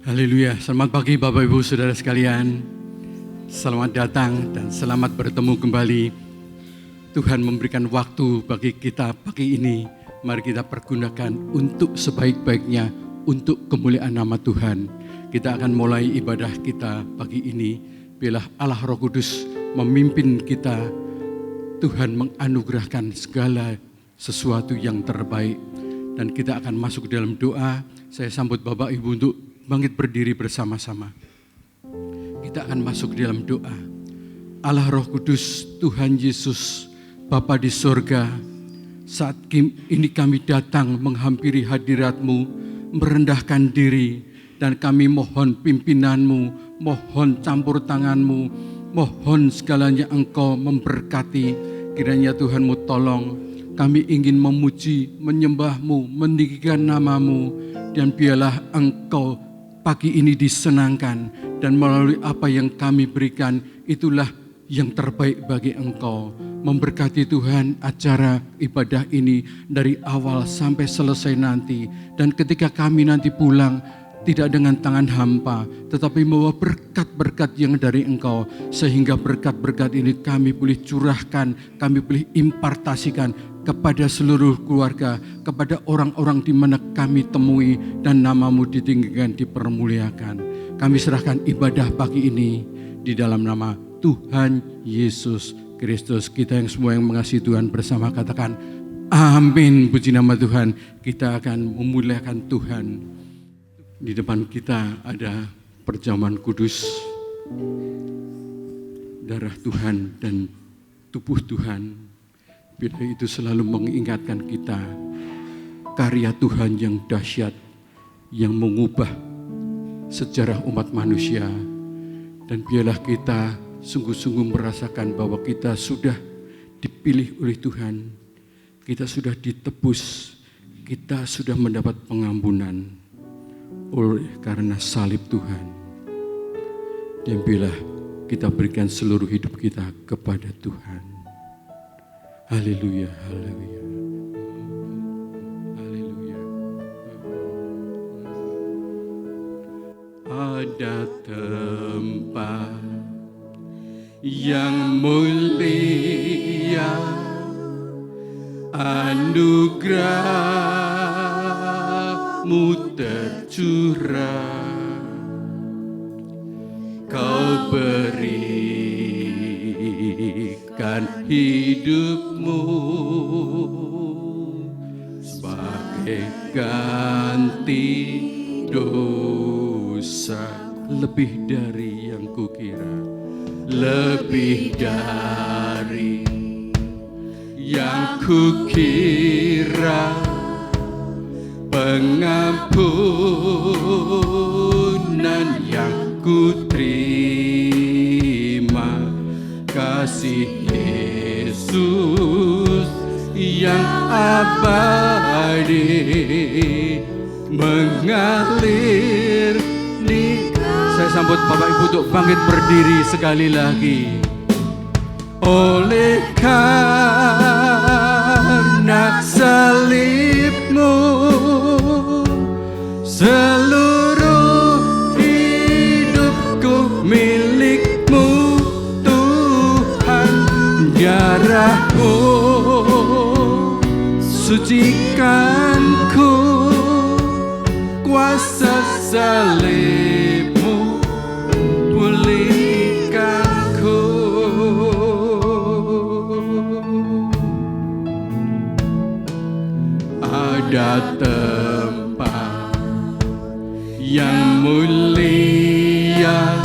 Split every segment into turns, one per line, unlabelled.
Haleluya, selamat pagi Bapak Ibu Saudara sekalian. Selamat datang dan selamat bertemu kembali. Tuhan memberikan waktu bagi kita pagi ini. Mari kita pergunakan untuk sebaik-baiknya, untuk kemuliaan nama Tuhan. Kita akan mulai ibadah kita pagi ini. Biarlah Allah Roh Kudus memimpin kita. Tuhan menganugerahkan segala sesuatu yang terbaik. Dan kita akan masuk dalam doa. Saya sambut Bapak Ibu untuk bangkit berdiri bersama-sama. Kita akan masuk dalam doa. Allah Roh Kudus, Tuhan Yesus, Bapa di sorga, saat ini kami datang menghampiri hadirat-Mu, merendahkan diri, dan kami mohon pimpinan-Mu, mohon campur tangan-Mu, mohon segalanya Engkau memberkati. Kiranya Tuhan-Mu tolong, kami ingin memuji, menyembah-Mu, meninggikan nama-Mu, dan biarlah Engkau pagi ini disenangkan, dan melalui apa yang kami berikan, itulah yang terbaik bagi Engkau. Memberkati Tuhan acara ibadah ini dari awal sampai selesai nanti. Dan ketika kami nanti pulang, tidak dengan tangan hampa, tetapi membawa berkat-berkat yang dari Engkau. Sehingga berkat-berkat ini kami boleh curahkan, kami boleh impartasikan kepada seluruh keluarga, kepada orang-orang di mana kami temui, dan nama-Mu ditinggikan, dipermuliakan. Kami serahkan ibadah pagi ini di dalam nama Tuhan Yesus Kristus. Kita yang semua yang mengasihi Tuhan bersama katakan amin. Puji nama Tuhan. Kita akan memuliakan Tuhan. Di depan kita ada perjamuan kudus, darah Tuhan dan tubuh Tuhan. Bila itu selalu mengingatkan kita karya Tuhan yang dahsyat, yang mengubah sejarah umat manusia. Dan biarlah kita sungguh-sungguh merasakan bahwa kita sudah dipilih oleh Tuhan, kita sudah ditebus, kita sudah mendapat pengampunan oleh karena salib Tuhan. Dan biarlah kita berikan seluruh hidup kita kepada Tuhan. Haleluya, haleluya, haleluya. Ada tempat yang mulia, anugerah-Mu tercurah, Kau berikan hidup-Mu sebagai ganti dosa. Lebih dari yang kukira, lebih dari yang kukira, pengampunan yang kuterima, kasih Yesus yang abadi mengalir di. Saya sambut Bapak Ibu untuk bangkit berdiri sekali lagi. Oleh karena salib-Mu, seluruh hidupku milik-Mu Tuhan. Darah-Mu sucikanku, kuasa salib-Mu pulihkanku. Ada tempat yang mulia,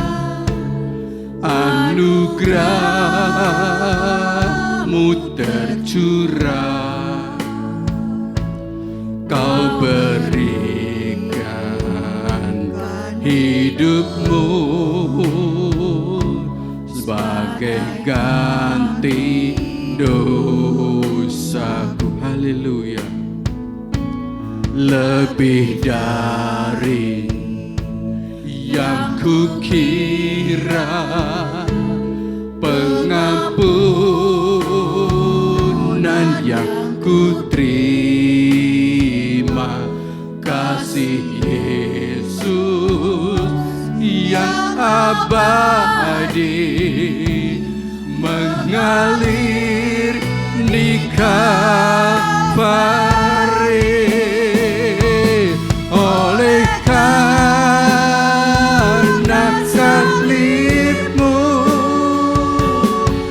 anugerah-Mu tercurah, Kau berikan hidup-Mu sebagai ganti dosaku. Haleluya. Lebih dari yang kukira, pengampunan yang kuterima, kasih Yesus abadi mengalir di Kalvari. Oleh karena salibmu,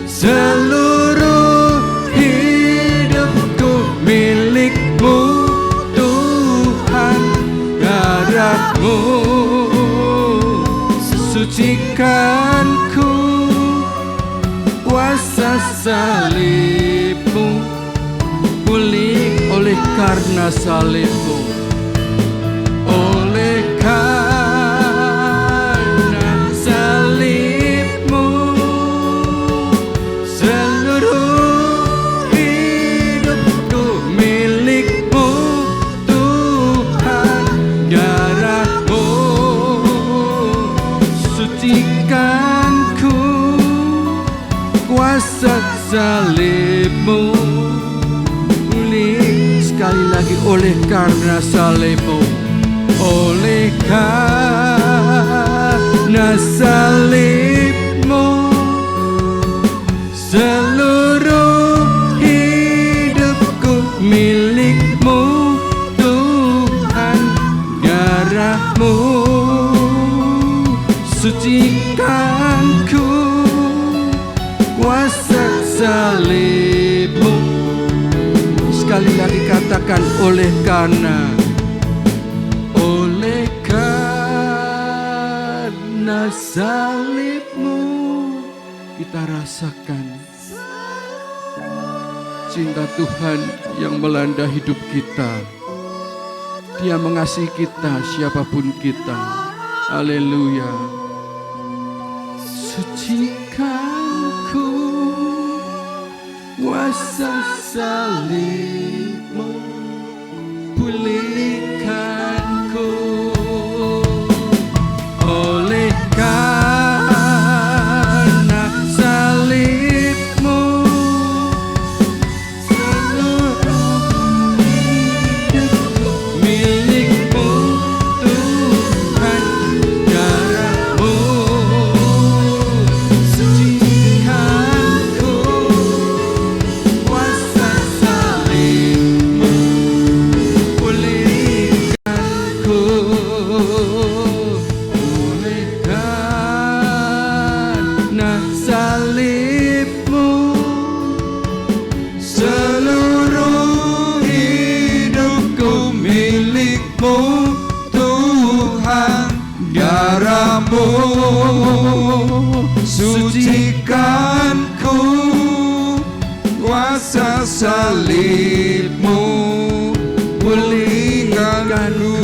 seluruh hidupku milikmu Tuhan. Darahmu sucikanku, kuasa salibmu pulih oleh karena salibmu. Oleh karena salibmu, seluruh hidupku milikmu Tuhan. Darahmu sucikanku, kuasa salibmu pulih. Sekali lagi, oleh karena salibmu. Oleh karena salibmu, seluruh hidupku milikmu Tuhan. Darahmu sucikanku, kuasa salibmu. Sekali lagi katakan, oleh karena salibmu kita rasakan cinta Tuhan yang melanda hidup kita. Dia mengasihi kita siapapun kita. Haleluya. Sucikanku, kuasa salibmu pulihkanku. Oleh karena salibmu, seluruh hidupku milikmu Tuhan. Darahmu sucikanku, kuasa salibmu pulihkanku. Salibmu, seluruh hidupku milikmu Tuhan. Darahmu sucikanku, kuasa salibmu pulihkanku.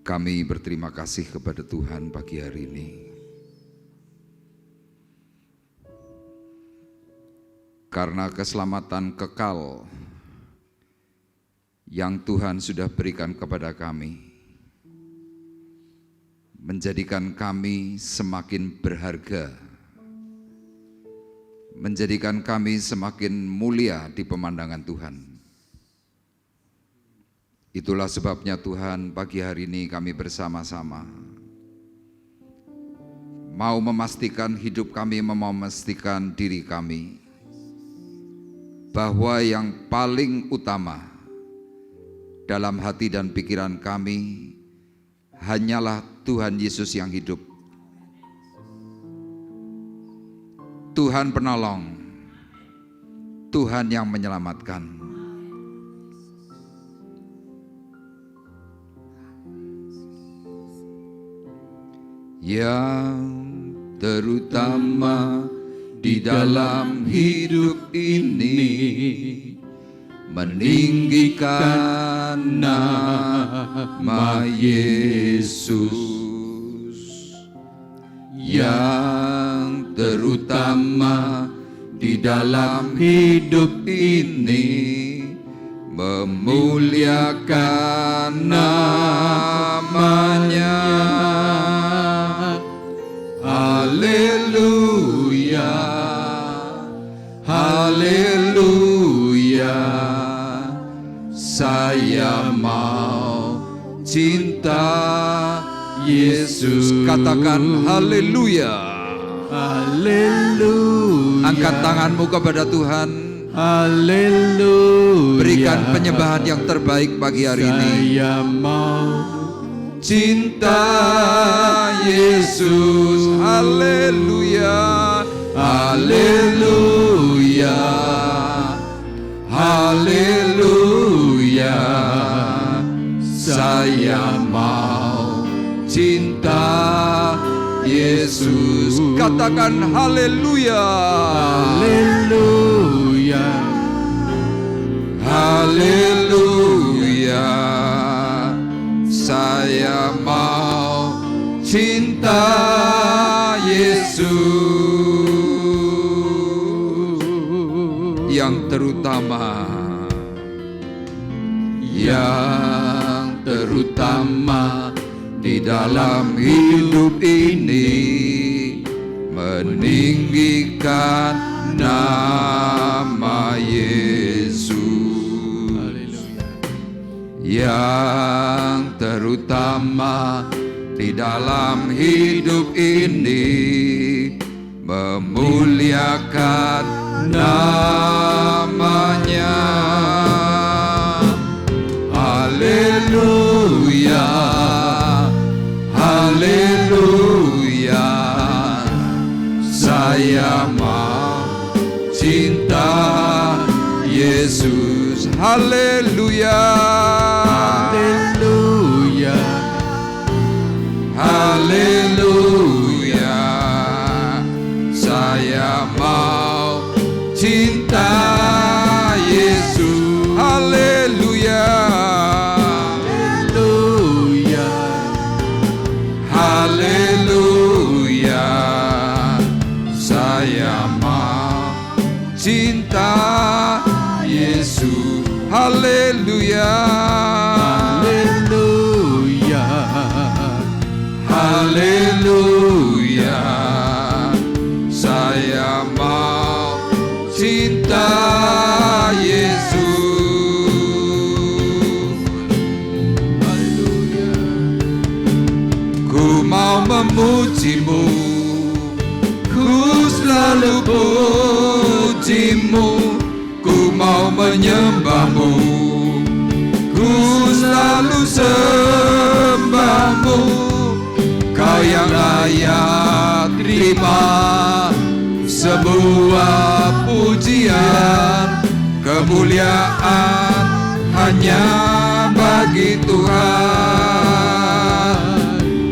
Kami berterima kasih kepada Tuhan pagi hari ini. Karena keselamatan kekal yang Tuhan sudah berikan kepada kami, menjadikan kami semakin berharga, menjadikan kami semakin mulia di pemandangan Tuhan. Itulah sebabnya Tuhan, pagi hari ini kami bersama-sama mau memastikan hidup kami, mau memastikan diri kami bahwa yang paling utama dalam hati dan pikiran kami hanyalah Tuhan Yesus yang hidup. Tuhan penolong, Tuhan yang menyelamatkan. Yang terutama di dalam hidup ini, meninggikan nama Yesus. Yang terutama di dalam hidup ini, memuliakan namanya. Haleluya, haleluya. Saya mau cinta Yesus. Katakan haleluya.
Haleluya.
Angkat tanganmu kepada Tuhan.
Haleluya.
Berikan penyembahan yang terbaik pagi hari ini.
Saya mau
Cinta Yesus. Haleluya. Haleluya. Haleluya. Saya mau cinta Yesus. Katakan haleluya.
haleluya.
Haleluya. Saya mau cinta Yesus. Yang terutama di dalam hidup ini, meninggikan nama Yesus. Yang terutama di dalam hidup ini, memuliakan namanya. Haleluya. Haleluya. Saya mau cinta Yesus. Haleluya.
Haleluya.
Haleluya. Saya mau cinta Yesus. Haleluya.
Haleluya.
Haleluya. Saya mau cinta Yesus. Haleluya.
Haleluya.
Haleluya. Saya mau cinta Yesus. Haleluya. Ku mau memujimu, ku selalu pujimu. Ku mau menyembahmu, ku selalu sembahmu. Kau yang layak terima sebuah pujian. Kemuliaan hanya bagi Tuhan.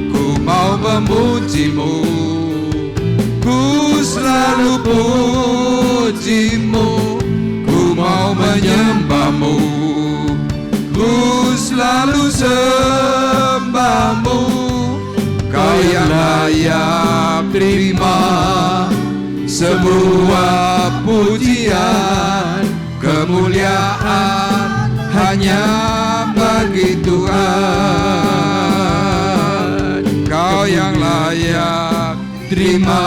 Ku mau memujimu, ku selalu pujimu. Ku mau menyembahmu, ku selalu sembahmu. Kau yang layak terima sebuah pujian. Kemuliaan hanya bagi Tuhan. Kau yang layak terima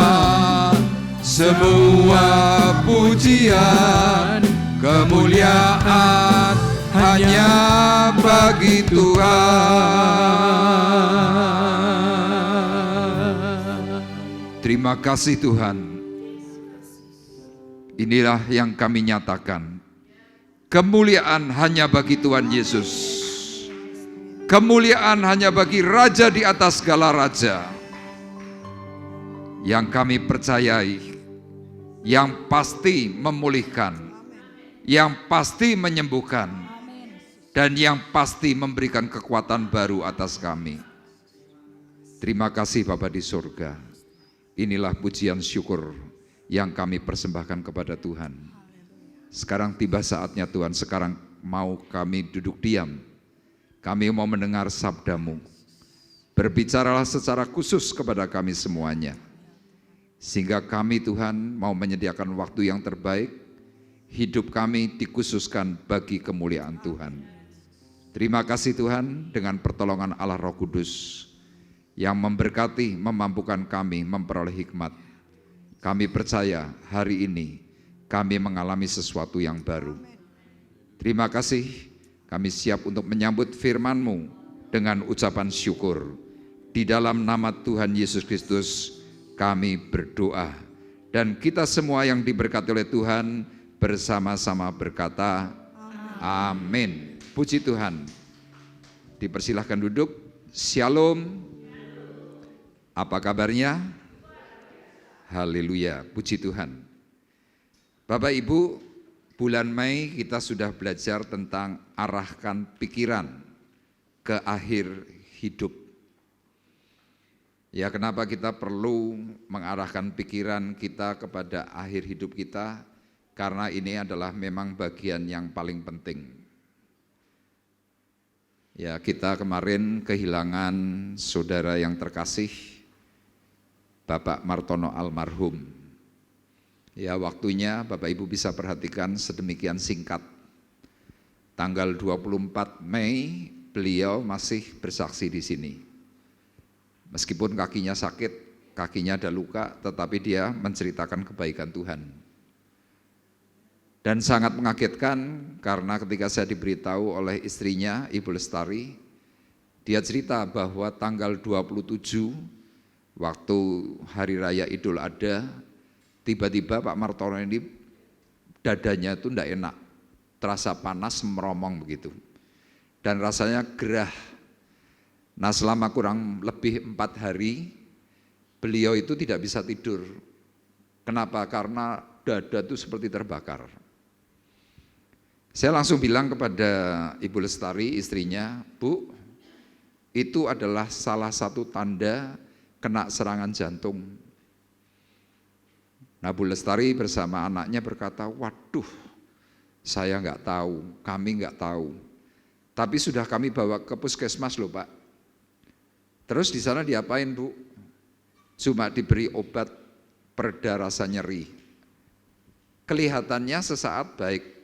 sebuah pujian. Kemuliaan hanya bagi Tuhan. Terima kasih Tuhan. Inilah yang kami nyatakan. Kemuliaan hanya bagi Tuhan Yesus. Kemuliaan hanya bagi Raja di atas segala raja. Yang kami percayai, yang pasti memulihkan, yang pasti menyembuhkan, dan yang pasti memberikan kekuatan baru atas kami. Terima kasih Bapa di surga. Inilah pujian syukur yang kami persembahkan kepada Tuhan. Sekarang tiba saatnya Tuhan, sekarang mau kami duduk diam. Kami mau mendengar sabda-Mu. Berbicaralah secara khusus kepada kami semuanya. Sehingga kami Tuhan mau menyediakan waktu yang terbaik. Hidup kami dikhususkan bagi kemuliaan Tuhan. Terima kasih Tuhan dengan pertolongan Allah Roh Kudus yang memberkati, memampukan kami memperoleh hikmat. Kami percaya hari ini kami mengalami sesuatu yang baru. Terima kasih, kami siap untuk menyambut firman-Mu dengan ucapan syukur. Di dalam nama Tuhan Yesus Kristus kami berdoa. Dan kita semua yang diberkati oleh Tuhan bersama-sama berkata, amin. Puji Tuhan. Dipersilahkan duduk. Shalom. Apa kabarnya? Haleluya. Puji Tuhan. Bapak Ibu, bulan Mei kita sudah belajar tentang arahkan pikiran ke akhir hidup. Ya, kenapa kita perlu mengarahkan pikiran kita kepada akhir hidup kita? Karena ini adalah memang bagian yang paling penting. Ya, kita kemarin kehilangan saudara yang terkasih, Bapak Martono almarhum. Ya, waktunya Bapak Ibu bisa perhatikan sedemikian singkat. Tanggal 24 Mei beliau masih bersaksi di sini. Meskipun kakinya sakit, kakinya ada luka, tetapi dia menceritakan kebaikan Tuhan. Dan sangat mengagetkan karena ketika saya diberitahu oleh istrinya, Ibu Lestari, dia cerita bahwa tanggal 27 waktu Hari Raya Idul Adha, tiba-tiba Pak Martono ini dadanya itu tidak enak, terasa panas meromong begitu. Dan rasanya gerah. Nah, selama kurang lebih 4 hari, beliau itu tidak bisa tidur. Kenapa? Karena dada itu seperti terbakar. Saya langsung bilang kepada Ibu Lestari, istrinya, Bu, itu adalah salah satu tanda kena serangan jantung. Nah, Bu Lestari bersama anaknya berkata, waduh, saya nggak tahu, kami nggak tahu. Tapi sudah kami bawa ke puskesmas loh Pak. Terus di sana diapain Bu? Cuma diberi obat pereda rasa nyeri. Kelihatannya sesaat baik.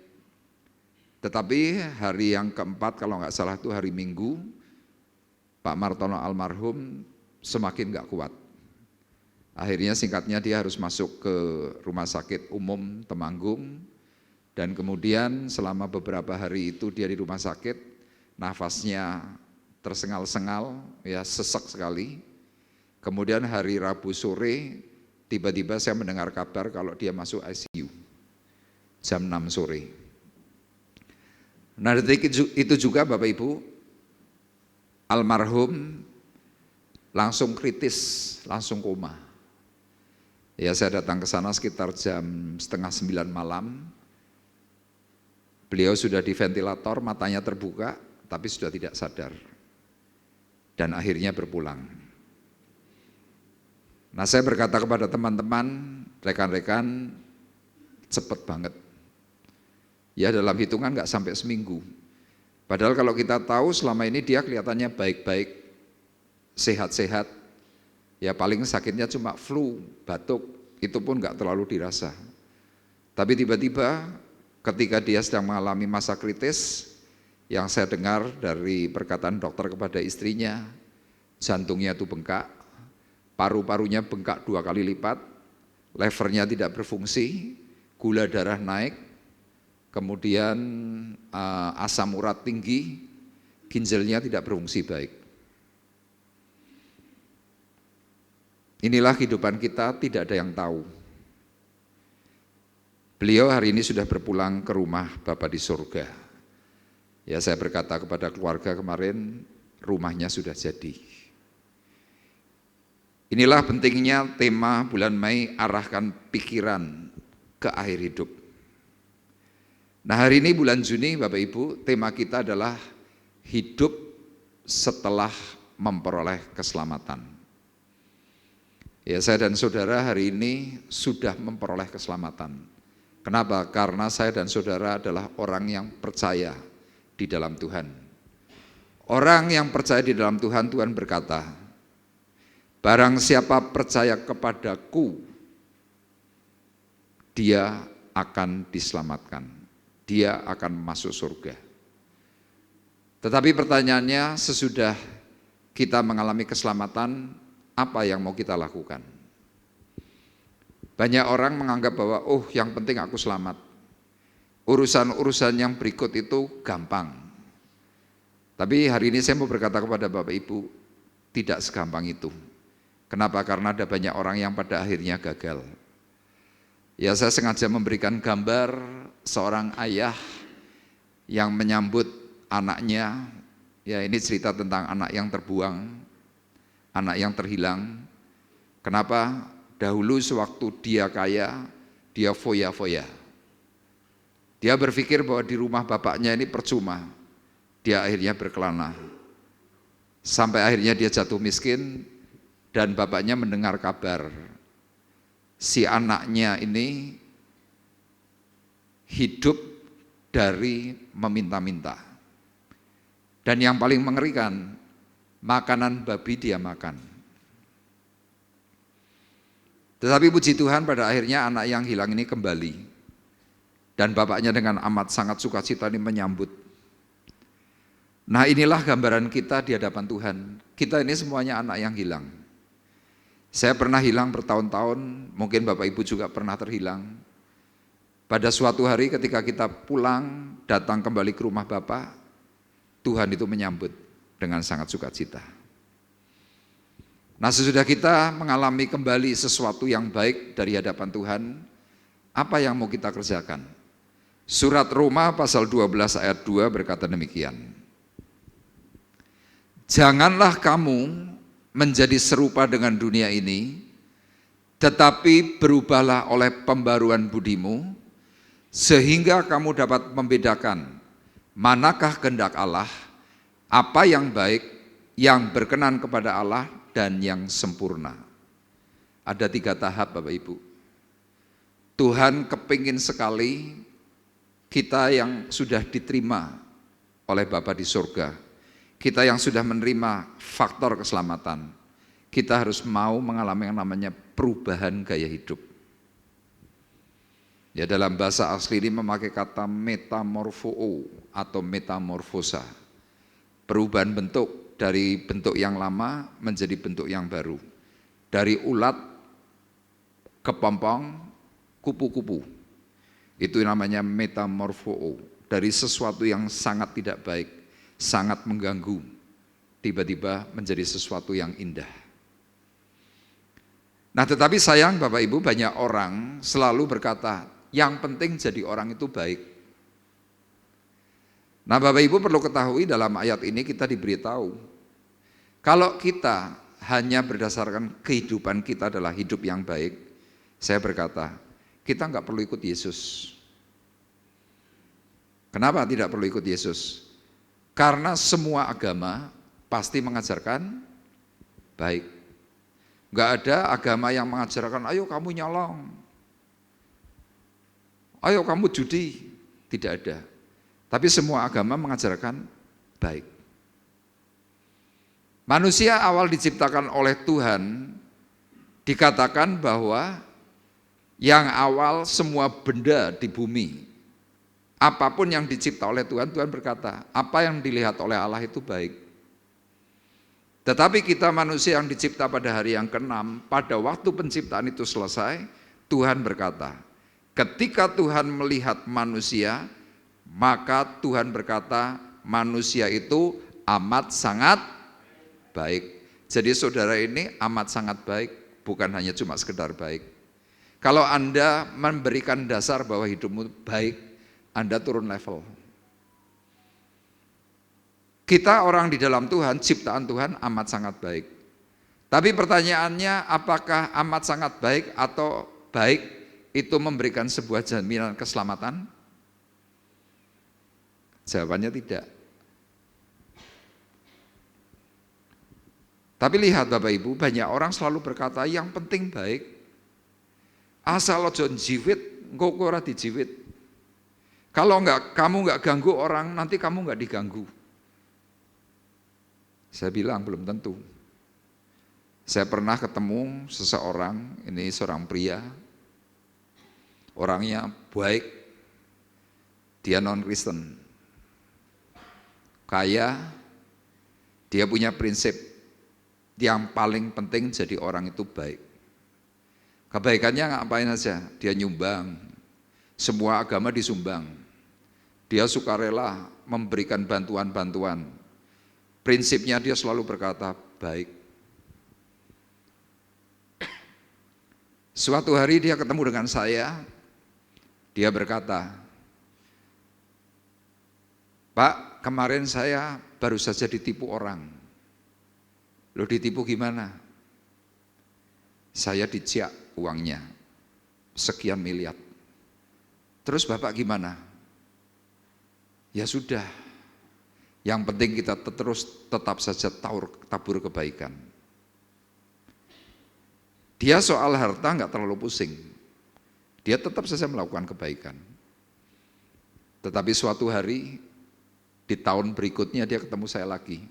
Tetapi hari yang keempat kalau nggak salah itu hari Minggu, Pak Martono almarhum semakin nggak kuat. Akhirnya singkatnya dia harus masuk ke Rumah Sakit Umum Temanggung. Dan kemudian selama beberapa hari itu dia di rumah sakit, nafasnya tersengal-sengal, ya sesek sekali. Kemudian hari Rabu sore, tiba-tiba saya mendengar kabar kalau dia masuk ICU, jam 6 sore. Nah, detik itu juga Bapak Ibu, almarhum langsung kritis, langsung koma. Ya, saya datang ke sana sekitar jam 8:30 malam. Beliau sudah di ventilator, matanya terbuka, tapi sudah tidak sadar. Dan akhirnya berpulang. Nah, saya berkata kepada teman-teman, rekan-rekan, cepat banget. Ya, dalam hitungan nggak sampai seminggu. Padahal kalau kita tahu selama ini dia kelihatannya baik-baik, sehat-sehat. Ya, paling sakitnya cuma flu, batuk, itu pun nggak terlalu dirasa. Tapi tiba-tiba ketika dia sedang mengalami masa kritis, yang saya dengar dari perkataan dokter kepada istrinya, jantungnya itu bengkak, paru-parunya bengkak 2 kali lipat, levernya tidak berfungsi, gula darah naik, kemudian asam urat tinggi, ginjalnya tidak berfungsi baik. Inilah kehidupan kita, tidak ada yang tahu. Beliau hari ini sudah berpulang ke rumah Bapa di surga. Ya, saya berkata kepada keluarga kemarin, rumahnya sudah jadi. Inilah pentingnya tema bulan Mei, arahkan pikiran ke akhir hidup. Nah, hari ini bulan Juni Bapak Ibu, tema kita adalah hidup setelah memperoleh keselamatan. Ya, saya dan saudara hari ini sudah memperoleh keselamatan. Kenapa? Karena saya dan saudara adalah orang yang percaya di dalam Tuhan. Orang yang percaya di dalam Tuhan, Tuhan berkata, barang siapa percaya kepadaku, dia akan diselamatkan, dia akan masuk surga. Tetapi pertanyaannya, sesudah kita mengalami keselamatan, apa yang mau kita lakukan? Banyak orang menganggap bahwa yang penting aku selamat. Urusan-urusan yang berikut itu gampang. Tapi hari ini saya mau berkata kepada Bapak Ibu, tidak segampang itu. Kenapa? Karena ada banyak orang yang pada akhirnya gagal. Ya, saya sengaja memberikan gambar seorang ayah yang menyambut anaknya. Ya, ini cerita tentang anak yang terbuang, anak yang terhilang. Kenapa? Dahulu sewaktu dia kaya, dia foya-foya. Dia berpikir bahwa di rumah bapaknya ini percuma. Dia akhirnya berkelana. Sampai akhirnya dia jatuh miskin dan bapaknya mendengar kabar. Si anaknya ini hidup dari meminta-minta. Dan yang paling mengerikan, makanan babi dia makan. Tetapi puji Tuhan pada akhirnya anak yang hilang ini kembali. Dan bapaknya dengan amat sangat sukacita ini menyambut. Nah, inilah gambaran kita di hadapan Tuhan. Kita ini semuanya anak yang hilang. Saya pernah hilang bertahun-tahun, mungkin Bapak Ibu juga pernah terhilang. Pada suatu hari ketika kita pulang, datang kembali ke rumah Bapak, Tuhan itu menyambut dengan sangat sukacita. Nah, sesudah kita mengalami kembali sesuatu yang baik dari hadapan Tuhan, apa yang mau kita kerjakan? Surat Roma pasal 12 ayat 2 berkata demikian. Janganlah kamu menjadi serupa dengan dunia ini, tetapi berubahlah oleh pembaruan budimu, sehingga kamu dapat membedakan manakah kehendak Allah, apa yang baik, yang berkenan kepada Allah, dan yang sempurna. Ada 3 tahap Bapak Ibu. Tuhan kepingin sekali kita yang sudah diterima oleh Bapa di surga, kita yang sudah menerima faktor keselamatan, kita harus mau mengalami yang namanya perubahan gaya hidup. Ya, dalam bahasa asli ini memakai kata metamorfoo atau metamorfosa. Perubahan bentuk dari bentuk yang lama menjadi bentuk yang baru. Dari ulat, kepompong, kupu-kupu. Itu namanya metamorfoo. Dari sesuatu yang sangat tidak baik, sangat mengganggu, tiba-tiba menjadi sesuatu yang indah. Nah, tetapi sayang Bapak Ibu, banyak orang selalu berkata, yang penting jadi orang itu baik. Nah, Bapak Ibu perlu ketahui dalam ayat ini kita diberitahu, kalau kita hanya berdasarkan kehidupan kita adalah hidup yang baik, saya berkata, kita nggak perlu ikut Yesus. Kenapa tidak perlu ikut Yesus? Karena semua agama pasti mengajarkan baik. Nggak ada agama yang mengajarkan, ayo kamu nyolong, ayo kamu judi. Tidak ada. Tapi semua agama mengajarkan baik. Manusia awal diciptakan oleh Tuhan, dikatakan bahwa yang awal semua benda di bumi, apapun yang dicipta oleh Tuhan, Tuhan berkata, apa yang dilihat oleh Allah itu baik. Tetapi kita manusia yang dicipta pada hari yang ke-6, pada waktu penciptaan itu selesai, Tuhan berkata, ketika Tuhan melihat manusia, maka Tuhan berkata, manusia itu amat sangat baik. Jadi saudara ini amat sangat baik, bukan hanya cuma sekedar baik. Kalau Anda memberikan dasar bahwa hidupmu baik, Anda turun level. Kita orang di dalam Tuhan, ciptaan Tuhan amat sangat baik. Tapi pertanyaannya, apakah amat sangat baik atau baik itu memberikan sebuah jaminan keselamatan? Jawabannya tidak. Tapi lihat Bapak Ibu, banyak orang selalu berkata yang penting baik. Asal ojo jiwit, engko ora dijiwit. Kalau kamu enggak ganggu orang, nanti kamu enggak diganggu. Saya bilang belum tentu. Saya pernah ketemu seseorang, ini seorang pria, orangnya baik, dia non-Kristen, kaya, dia punya prinsip yang paling penting jadi orang itu baik. Kebaikannya ngapain aja? Dia nyumbang. Semua agama disumbang. Dia sukarela memberikan bantuan-bantuan. Prinsipnya dia selalu berkata baik. Suatu hari dia ketemu dengan saya, dia berkata, "Pak, kemarin saya baru saja ditipu orang." "Lo ditipu gimana?" "Saya dicek uangnya, sekian miliar." "Terus Bapak gimana?" "Ya sudah, yang penting kita tetap saja tabur kebaikan." Dia soal harta nggak terlalu pusing, dia tetap saja melakukan kebaikan. Tetapi suatu hari, di tahun berikutnya dia ketemu saya lagi.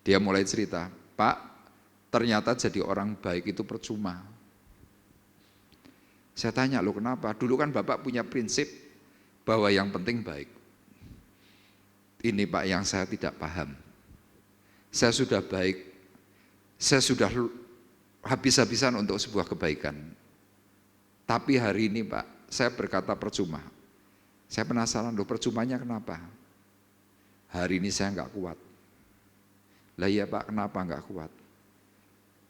Dia mulai cerita, "Pak, ternyata jadi orang baik itu percuma." Saya tanya, "Loh kenapa? Dulu kan Bapak punya prinsip bahwa yang penting baik." "Ini Pak yang saya tidak paham. Saya sudah baik, saya sudah habis-habisan untuk sebuah kebaikan. Tapi hari ini Pak, saya berkata percuma." Saya penasaran, loh percumanya kenapa? "Hari ini saya enggak kuat." "Lah iya Pak, kenapa enggak kuat?"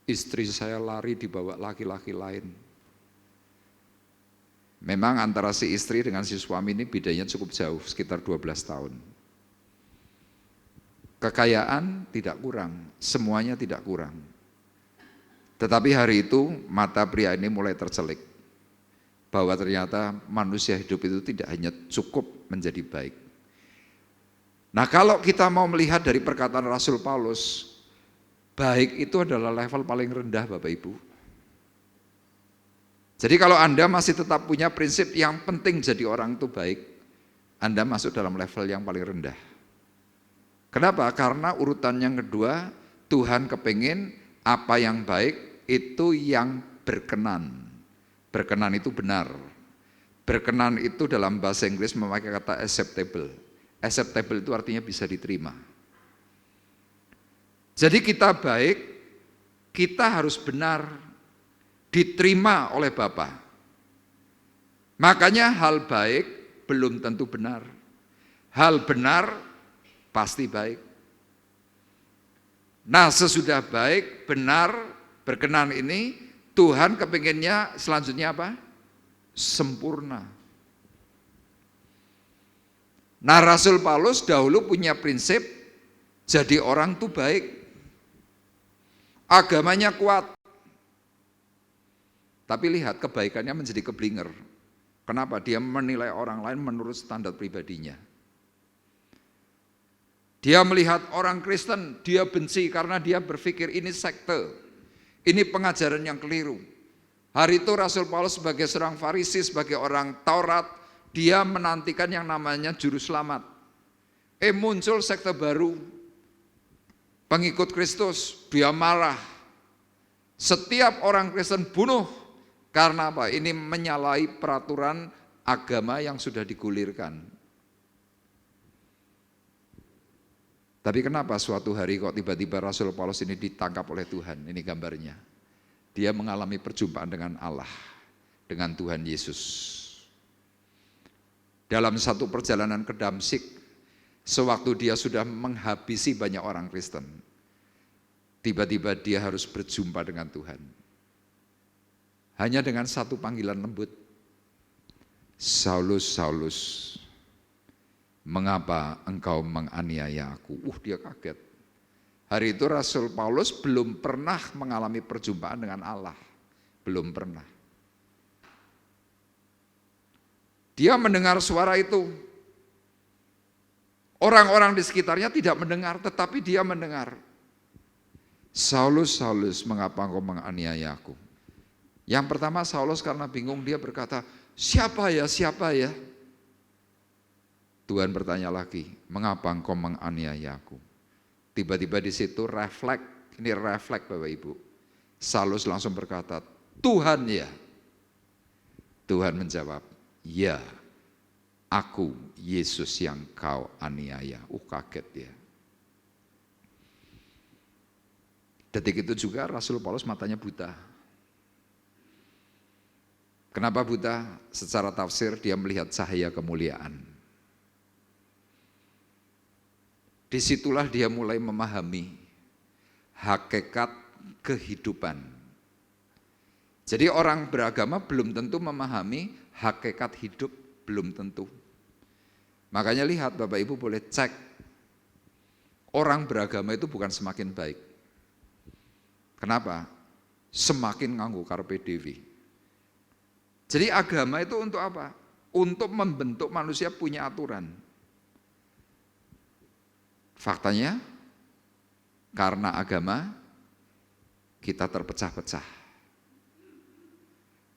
"Istri saya lari dibawa laki-laki lain." Memang antara si istri dengan si suami ini bedanya cukup jauh, sekitar 12 tahun. Kekayaan tidak kurang, semuanya tidak kurang. Tetapi hari itu mata pria ini mulai tercelik bahwa ternyata manusia hidup itu tidak hanya cukup menjadi baik. Nah, kalau kita mau melihat dari perkataan Rasul Paulus, baik itu adalah level paling rendah Bapak Ibu. Jadi kalau Anda masih tetap punya prinsip yang penting jadi orang itu baik, Anda masuk dalam level yang paling rendah. Kenapa? Karena urutan yang kedua, Tuhan kepingin apa yang baik itu yang berkenan. Berkenan itu benar. Berkenan itu dalam bahasa Inggris memakai kata acceptable. Acceptable itu artinya bisa diterima. Jadi kita baik, kita harus benar, diterima oleh Bapa. Makanya hal baik belum tentu benar. Hal benar pasti baik. Nah, sesudah baik, benar, berkenan ini, Tuhan kepinginnya selanjutnya apa? Sempurna. Nah, Rasul Paulus dahulu punya prinsip jadi orang tuh baik. Agamanya kuat. Tapi lihat kebaikannya menjadi keblinger. Kenapa? Dia menilai orang lain menurut standar pribadinya. Dia melihat orang Kristen, dia benci karena dia berpikir ini sekte. Ini pengajaran yang keliru. Hari itu Rasul Paulus sebagai seorang Farisi, sebagai orang Taurat, dia menantikan yang namanya juru selamat. Muncul sekte baru, pengikut Kristus, dia marah. Setiap orang Kristen bunuh, karena apa? Ini menyalahi peraturan agama yang sudah digulirkan. Tapi kenapa suatu hari kok tiba-tiba Rasul Paulus ini ditangkap oleh Tuhan? Ini gambarnya. Dia mengalami perjumpaan dengan Allah, dengan Tuhan Yesus. Dalam satu perjalanan ke Damsyik, sewaktu dia sudah menghabisi banyak orang Kristen, tiba-tiba dia harus berjumpa dengan Tuhan. Hanya dengan satu panggilan lembut, "Saulus, Saulus, mengapa engkau menganiaya aku?" Dia kaget. Hari itu Rasul Paulus belum pernah mengalami perjumpaan dengan Allah. Belum pernah. Dia mendengar suara itu. Orang-orang di sekitarnya tidak mendengar, tetapi dia mendengar. "Saulus, Saulus, mengapa engkau menganiaya aku?" Yang pertama Saulus karena bingung, dia berkata, "Siapa ya, siapa ya?" Tuhan bertanya lagi, "Mengapa engkau menganiaya aku?" Tiba-tiba di situ refleks, ini refleks Bapak Ibu. Saulus langsung berkata, "Tuhan ya." Tuhan menjawab, "Ya, aku Yesus yang kau aniaya." Kaget dia. Detik itu juga Rasul Paulus matanya buta. Kenapa buta? Secara tafsir dia melihat cahaya kemuliaan. Disitulah dia mulai memahami hakikat kehidupan. Jadi orang beragama belum tentu memahami hakikat hidup, belum tentu. Makanya lihat Bapak Ibu boleh cek, orang beragama itu bukan semakin baik. Kenapa? Semakin nganggo carpe diem. Jadi agama itu untuk apa? Untuk membentuk manusia punya aturan. Faktanya, karena agama, kita terpecah-pecah.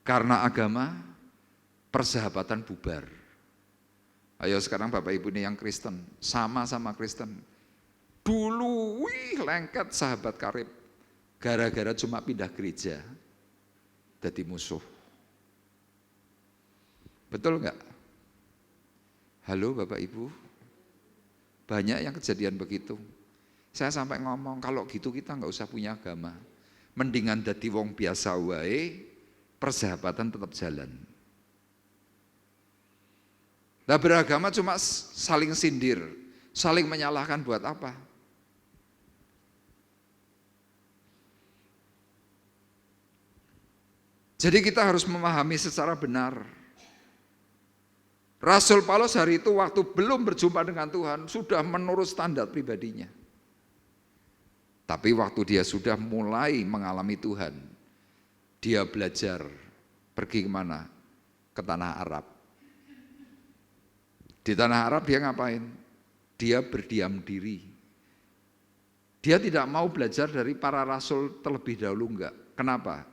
Karena agama, persahabatan bubar. Ayo sekarang Bapak Ibu ini yang Kristen, sama-sama Kristen. Dulu, lengket sahabat karib. Gara-gara cuma pindah gereja, jadi musuh. Betul enggak? Halo Bapak Ibu, banyak yang kejadian begitu. Saya sampai ngomong, kalau gitu kita enggak usah punya agama. Mendingan dadi wong biasa wae, persahabatan tetap jalan. Nah beragama cuma saling sindir, saling menyalahkan buat apa? Jadi kita harus memahami secara benar. Rasul Paulus hari itu waktu belum berjumpa dengan Tuhan, sudah menurut standar pribadinya. Tapi waktu dia sudah mulai mengalami Tuhan, dia belajar pergi kemana? Ke tanah Arab. Di tanah Arab dia ngapain? Dia berdiam diri. Dia tidak mau belajar dari para rasul terlebih dahulu, enggak. Kenapa?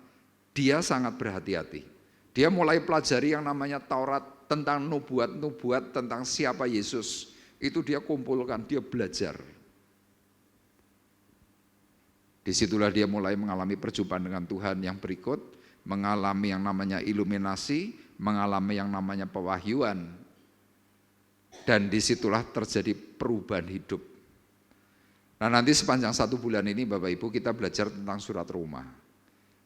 Dia sangat berhati-hati. Dia mulai pelajari yang namanya Taurat, tentang nubuat-nubuat, tentang siapa Yesus. Itu dia kumpulkan, dia belajar. Disitulah dia mulai mengalami perjumpaan dengan Tuhan yang berikut, mengalami yang namanya iluminasi, mengalami yang namanya pewahyuan. Dan disitulah terjadi perubahan hidup. Nah nanti sepanjang 1 bulan ini Bapak Ibu kita belajar tentang surat Roma.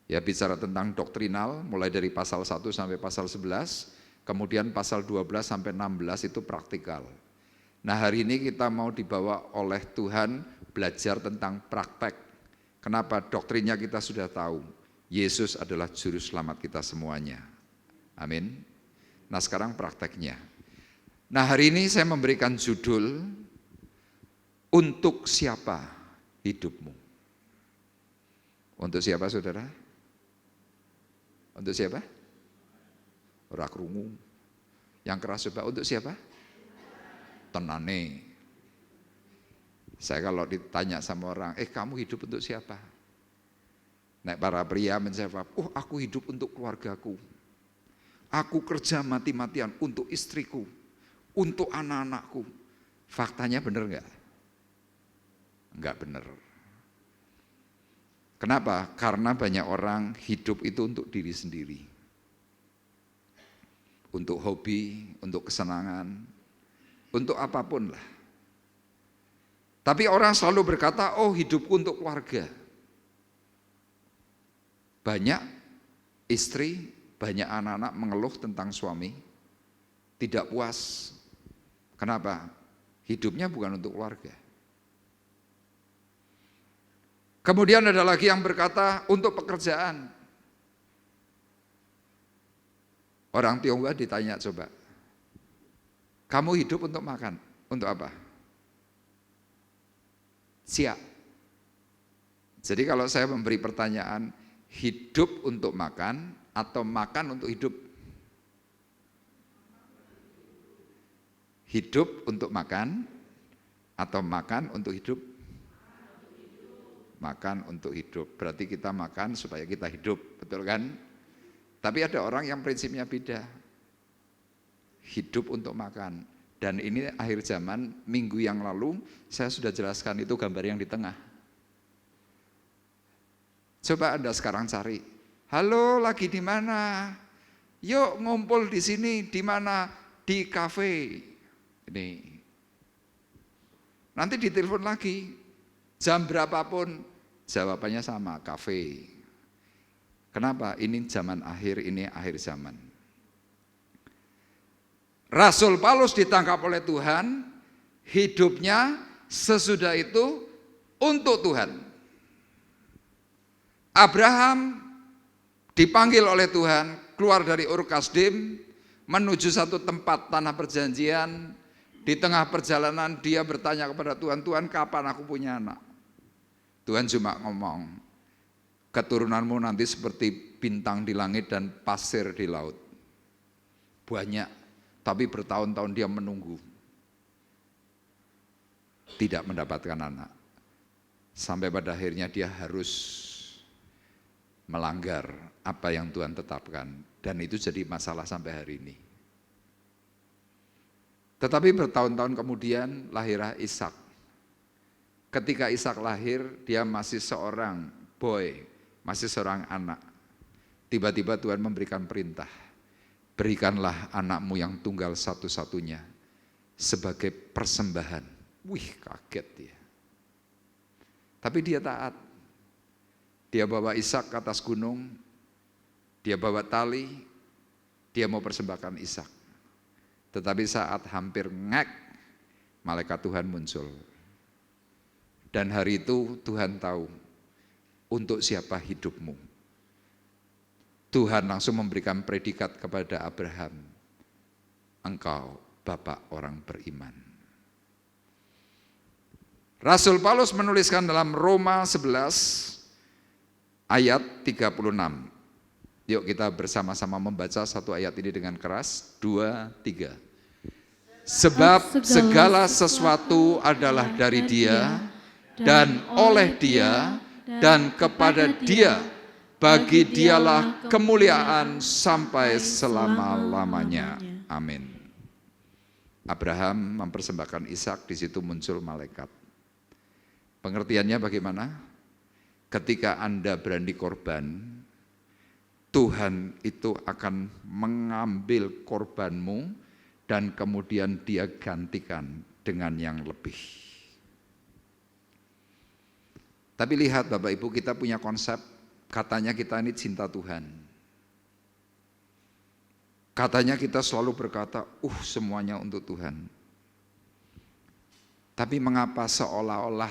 Ya bicara tentang doktrinal mulai dari pasal 1 sampai pasal 11, kemudian pasal 12 sampai 16 itu praktikal. Nah hari ini kita mau dibawa oleh Tuhan belajar tentang praktek. Kenapa? Doktrinnya kita sudah tahu. Yesus adalah juru selamat kita semuanya. Amin. Nah sekarang prakteknya. Nah hari ini saya memberikan judul, untuk siapa hidupmu? Untuk siapa saudara? Untuk siapa? Ora krungu. Yang keras coba, untuk siapa? Tenane. Saya kalau ditanya sama orang, kamu hidup untuk siapa? Nek para pria menjawab, aku hidup untuk keluargaku. Aku kerja mati-matian untuk istriku, untuk anak-anakku. Faktanya benar enggak? Enggak benar. Kenapa? Karena banyak orang hidup itu untuk diri sendiri. Untuk hobi, untuk kesenangan, untuk apapun lah. Tapi orang selalu berkata, hidupku untuk keluarga. Banyak istri, banyak anak-anak mengeluh tentang suami, tidak puas. Kenapa? Hidupnya bukan untuk keluarga. Kemudian ada lagi yang berkata untuk pekerjaan. Orang Tionghoa ditanya coba, kamu hidup untuk makan, untuk apa? Siap. Jadi kalau saya memberi pertanyaan, hidup untuk makan atau makan untuk hidup? Hidup untuk makan atau makan untuk hidup? Makan untuk hidup, berarti kita makan supaya kita hidup, betul kan? Tapi ada orang yang prinsipnya beda, hidup untuk makan. Dan ini akhir zaman, minggu yang lalu saya sudah jelaskan itu gambar yang di tengah. Coba Anda sekarang cari, halo lagi di mana? Yuk ngumpul di sini, di mana? Di kafe. Ini. Nanti ditelepon lagi, jam berapapun. Jawabannya sama, kafe. Kenapa? Ini zaman akhir, ini akhir zaman. Rasul Paulus ditangkap oleh Tuhan, hidupnya sesudah itu untuk Tuhan. Abraham dipanggil oleh Tuhan keluar dari Ur Kasdim menuju satu tempat tanah perjanjian. Di tengah perjalanan dia bertanya kepada Tuhan, Tuhan kapan aku punya anak? Tuhan cuma ngomong, keturunanmu nanti seperti bintang di langit dan pasir di laut. Banyak, tapi bertahun-tahun dia menunggu. Tidak mendapatkan anak. Sampai pada akhirnya dia harus melanggar apa yang Tuhan tetapkan. Dan itu jadi masalah sampai hari ini. Tetapi bertahun-tahun kemudian lahirlah Ishak. Ketika Ishak lahir, dia masih seorang boy, masih seorang anak. Tiba-tiba Tuhan memberikan perintah, berikanlah anakmu yang tunggal satu-satunya sebagai persembahan. Wih, kaget dia. Tapi dia taat. Dia bawa Ishak ke atas gunung, dia bawa tali, dia mau persembahkan Ishak. Tetapi saat hampir ngek, malaikat Tuhan muncul. Dan hari itu Tuhan tahu untuk siapa hidupmu. Tuhan langsung memberikan predikat kepada Abraham, engkau bapak orang beriman. Rasul Paulus menuliskan dalam Roma 11 ayat 36. Yuk kita bersama-sama membaca satu ayat ini dengan keras. 2, 3. Sebab segala sesuatu adalah dari Dia dan oleh Dia dan kepada Dia. Bagi Dialah kemuliaan sampai selama-lamanya. Amin. Abraham mempersembahkan Ishak, di situ muncul malaikat. Pengertiannya bagaimana? Ketika Anda berani korban, Tuhan itu akan mengambil korbanmu dan kemudian Dia gantikan dengan yang lebih. Tapi lihat Bapak Ibu, kita punya konsep, katanya kita ini cinta Tuhan. Katanya kita selalu berkata, semuanya untuk Tuhan. Tapi mengapa seolah-olah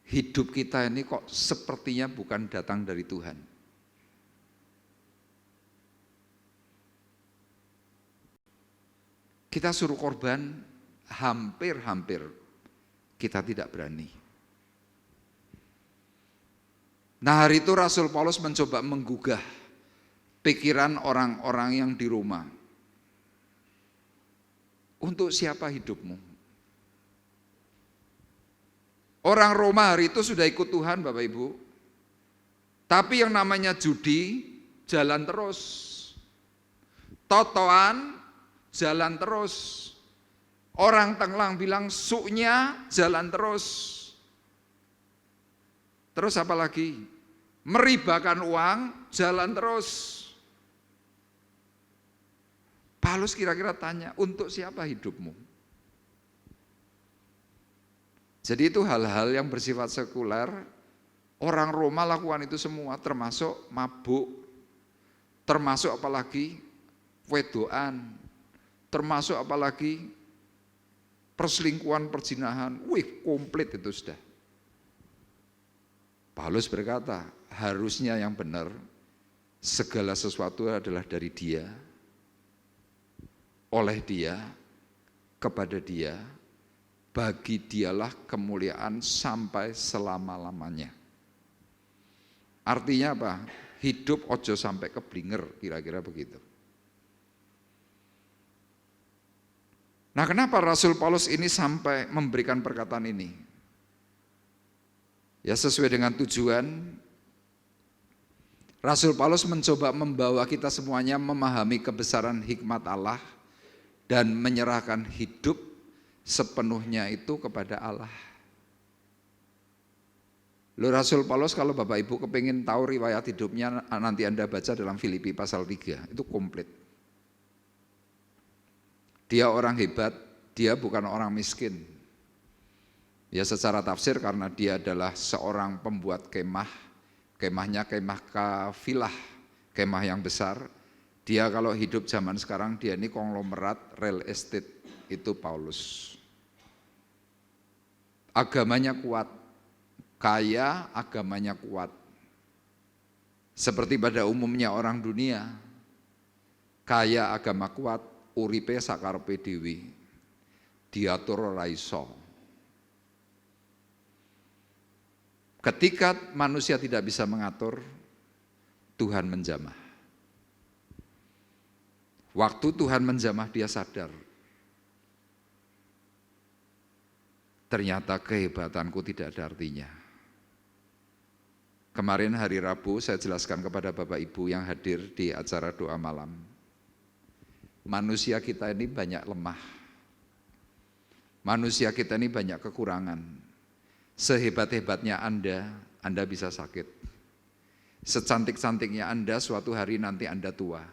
hidup kita ini kok sepertinya bukan datang dari Tuhan? Kita suruh korban, hampir-hampir kita tidak berani. Nah hari itu Rasul Paulus mencoba menggugah pikiran orang-orang yang di rumah. Untuk siapa hidupmu? Orang Roma hari itu sudah ikut Tuhan Bapak Ibu. Tapi yang namanya judi jalan terus. Totoan jalan terus. Orang Tenglang bilang suknya jalan terus. Terus apa lagi? Meribakan uang jalan terus. Paulus kira-kira tanya, untuk siapa hidupmu? Jadi itu hal-hal yang bersifat sekuler. Orang Roma lakukan itu semua, termasuk mabuk, termasuk apalagi wedoan, termasuk apalagi perselingkuhan, perzinahan. Wih, komplit itu sudah. Paulus berkata, harusnya yang benar, segala sesuatu adalah dari Dia, oleh Dia, kepada Dia, bagi Dialah kemuliaan sampai selama-lamanya. Artinya apa? Hidup ojo sampai keblinger, kira-kira begitu. Nah, kenapa Rasul Paulus ini sampai memberikan perkataan ini? Ya sesuai dengan tujuan. Rasul Paulus mencoba membawa kita semuanya memahami kebesaran hikmat Allah dan menyerahkan hidup sepenuhnya itu kepada Allah. Loh Rasul Paulus kalau Bapak Ibu kepingin tahu riwayat hidupnya, nanti Anda baca dalam Filipi pasal 3, itu komplit. Dia orang hebat, dia bukan orang miskin. Ya secara tafsir karena dia adalah seorang pembuat kemah, Kemahnya kemah kafilah, kemah yang besar. Dia kalau hidup zaman sekarang, dia ini konglomerat real estate, itu Paulus. Agamanya kuat, kaya, agamanya kuat. Seperti pada umumnya orang dunia, kaya agama kuat, uripe sakarepe dhewe, diatur ora iso. Ketika manusia tidak bisa mengatur, Tuhan menjamah. Waktu Tuhan menjamah, dia sadar, ternyata kehebatanku tidak ada artinya. Kemarin hari Rabu saya jelaskan kepada Bapak Ibu yang hadir di acara doa malam. Manusia kita ini banyak lemah. Manusia kita ini banyak kekurangan. Sehebat-hebatnya Anda bisa sakit. Secantik-cantiknya Anda, suatu hari nanti Anda tua.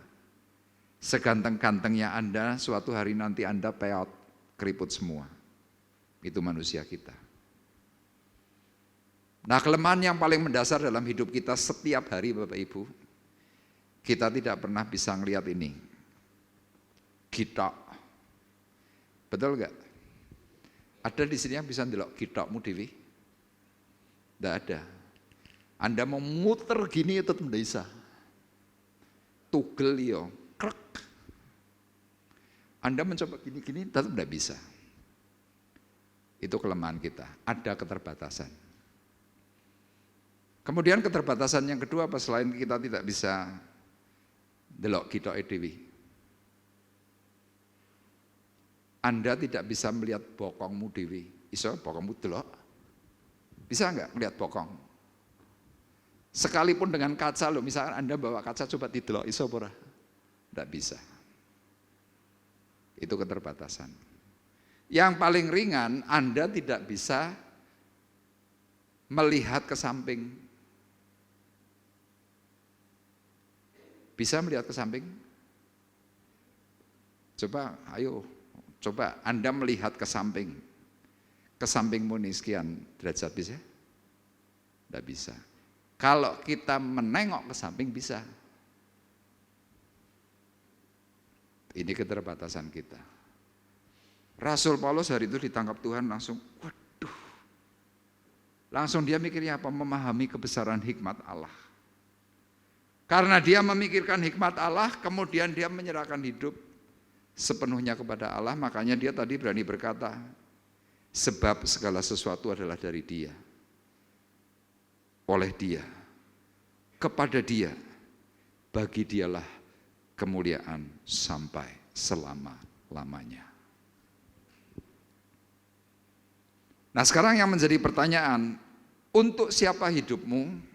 Seganteng-gantengnya Anda, suatu hari nanti Anda peot, keriput semua. Itu manusia kita. Nah, kelemahan yang paling mendasar dalam hidup kita setiap hari Bapak Ibu, kita tidak pernah bisa ngelihat ini. Gitok. Betul enggak? Ada di sini yang bisa ndelok gitokmu dewi? Enggak ada. Anda mau muter gini tetap tidak bisa. Tugel yo, krek. Anda mencoba gini-gini tetap tidak bisa. Itu kelemahan kita, ada keterbatasan. Kemudian keterbatasan yang kedua apa selain kita tidak bisa delok gitoke dewi? Anda tidak bisa melihat bokongmu dewi. Iso bokongmu delok? Bisa enggak melihat bokong? Sekalipun dengan kaca loh, misalkan Anda bawa kaca coba didelok, iso ora? Enggak bisa. Itu keterbatasan. Yang paling ringan, Anda tidak bisa melihat ke samping. Bisa melihat ke samping? Coba, ayo, coba Anda melihat ke samping. Ke sampingmu nih sekian derajat bisa? Tidak bisa. Kalau kita menengok ke samping bisa. Ini keterbatasan kita. Rasul Paulus hari itu ditangkap Tuhan langsung, waduh. Langsung dia mikirnya apa? Memahami kebesaran hikmat Allah. Karena dia memikirkan hikmat Allah, kemudian dia menyerahkan hidup sepenuhnya kepada Allah, makanya dia tadi berani berkata, sebab segala sesuatu adalah dari Dia, oleh Dia, kepada Dia, bagi Dialah kemuliaan sampai selama-lamanya. Nah, sekarang yang menjadi pertanyaan, untuk siapa hidupmu?